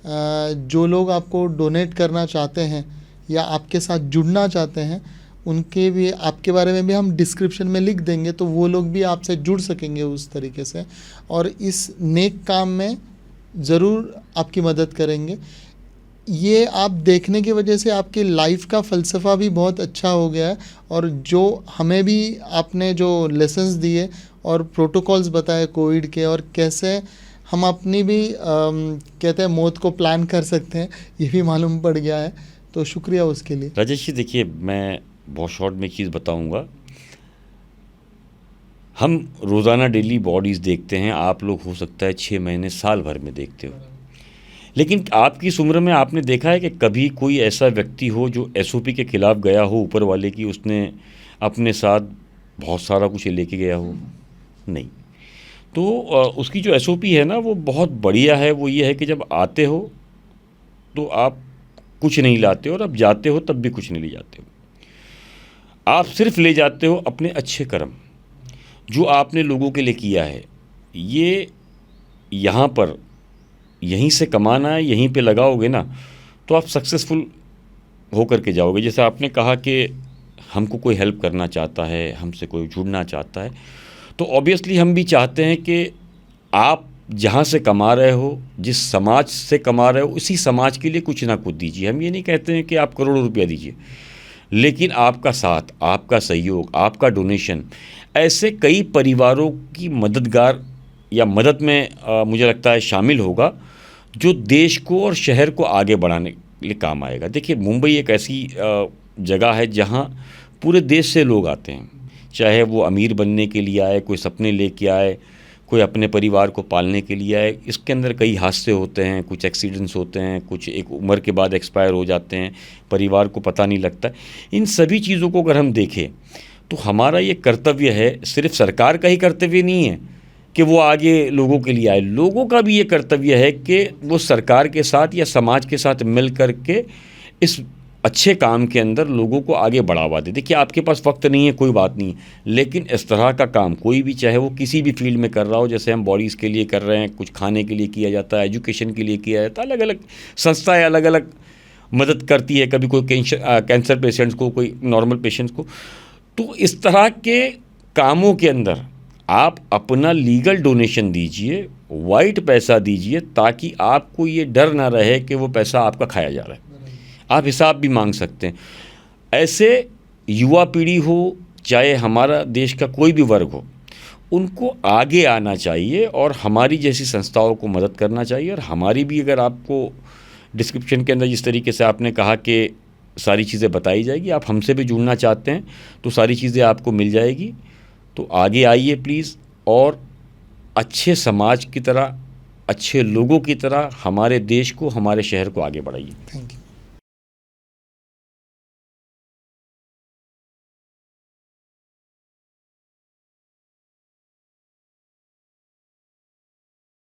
जो लोग आपको डोनेट करना चाहते हैं या आपके साथ जुड़ना चाहते हैं, उनके भी, आपके बारे में भी हम डिस्क्रिप्शन में लिख देंगे, तो वो लोग भी आपसे जुड़ सकेंगे उस तरीके से, और इस नेक काम में ज़रूर आपकी मदद करेंगे। ये आप देखने की वजह से आपकी लाइफ का फ़लसफ़ा भी बहुत अच्छा हो गया है। और जो हमें भी आपने जो लेसन्स दिए और प्रोटोकॉल्स बताए कोविड के, और कैसे हम अपनी भी कहते हैं मौत को प्लान कर सकते हैं, ये भी मालूम पड़ गया है। तो शुक्रिया उसके लिए। राजेश जी, देखिए मैं बहुत शॉर्ट में एक चीज़ बताऊंगा। हम रोज़ाना डेली बॉडीज़ देखते हैं, आप लोग हो सकता है 6 महीने, साल भर में देखते हो। लेकिन आपकी इस उम्र में आपने देखा है कि कभी कोई ऐसा व्यक्ति हो जो SOP के ख़िलाफ़ गया हो ऊपर वाले की, उसने अपने साथ बहुत सारा कुछ लेके गया हो? नहीं। तो उसकी जो SOP है ना वो बहुत बढ़िया है। वो ये है कि जब आते हो तो आप कुछ नहीं लाते, और अब जाते हो तब भी कुछ नहीं ले जाते हो। आप सिर्फ ले जाते हो अपने अच्छे कर्म जो आपने लोगों के लिए किया है। ये यहाँ पर यहीं से कमाना है, यहीं पे लगाओगे ना तो आप सक्सेसफुल होकर के जाओगे। जैसे आपने कहा कि हमको कोई हेल्प करना चाहता है, हमसे कोई जुड़ना चाहता है, तो ऑब्वियसली हम भी चाहते हैं कि आप जहाँ से कमा रहे हो, जिस समाज से कमा रहे हो, उसी समाज के लिए कुछ ना कुछ दीजिए। हम ये नहीं कहते हैं कि आप करोड़ों रुपया दीजिए, लेकिन आपका साथ, आपका सहयोग, आपका डोनेशन ऐसे कई परिवारों की मददगार या मदद में मुझे लगता है शामिल होगा, जो देश को और शहर को आगे बढ़ाने के लिए काम आएगा। देखिए, मुंबई एक ऐसी जगह है जहाँ पूरे देश से लोग आते हैं, चाहे वो अमीर बनने के लिए आए, कोई सपने लेके आए, कोई अपने परिवार को पालने के लिए आए। इसके अंदर कई हादसे होते हैं, कुछ एक्सीडेंट्स होते हैं, कुछ एक उम्र के बाद एक्सपायर हो जाते हैं, परिवार को पता नहीं लगता। इन सभी चीज़ों को अगर हम देखें तो हमारा ये कर्तव्य है, सिर्फ सरकार का ही कर्तव्य नहीं है कि वो आगे लोगों के लिए आए, लोगों का भी ये कर्तव्य है कि वो सरकार के साथ या समाज के साथ मिल कर के इस अच्छे काम के अंदर लोगों को आगे बढ़ावा दे। देखिए, आपके पास वक्त नहीं है, कोई बात नहीं, लेकिन इस तरह का काम कोई भी, चाहे वो किसी भी फील्ड में कर रहा हो, जैसे हम बॉडीज़ के लिए कर रहे हैं, कुछ खाने के लिए किया जाता है, एजुकेशन के लिए किया जाता है, अलग अलग संस्थाएं अलग अलग मदद करती है, कभी कोई कैंसर पेशेंट्स को, कोई नॉर्मल पेशेंट्स को। तो इस तरह के कामों के अंदर आप अपना लीगल डोनेशन दीजिए, वाइट पैसा दीजिए, ताकि आपको ये डर ना रहे कि वो पैसा आपका खाया जा रहा है। आप हिसाब भी मांग सकते हैं। ऐसे युवा पीढ़ी हो, चाहे हमारा देश का कोई भी वर्ग हो, उनको आगे आना चाहिए और हमारी जैसी संस्थाओं को मदद करना चाहिए। और हमारी भी, अगर आपको डिस्क्रिप्शन के अंदर जिस तरीके से आपने कहा कि सारी चीज़ें बताई जाएगी, आप हमसे भी जुड़ना चाहते हैं तो सारी चीज़ें आपको मिल जाएगी। तो आगे आइए प्लीज़, और अच्छे समाज की तरह, अच्छे लोगों की तरह हमारे देश को, हमारे शहर को आगे बढ़ाइए। Thank you.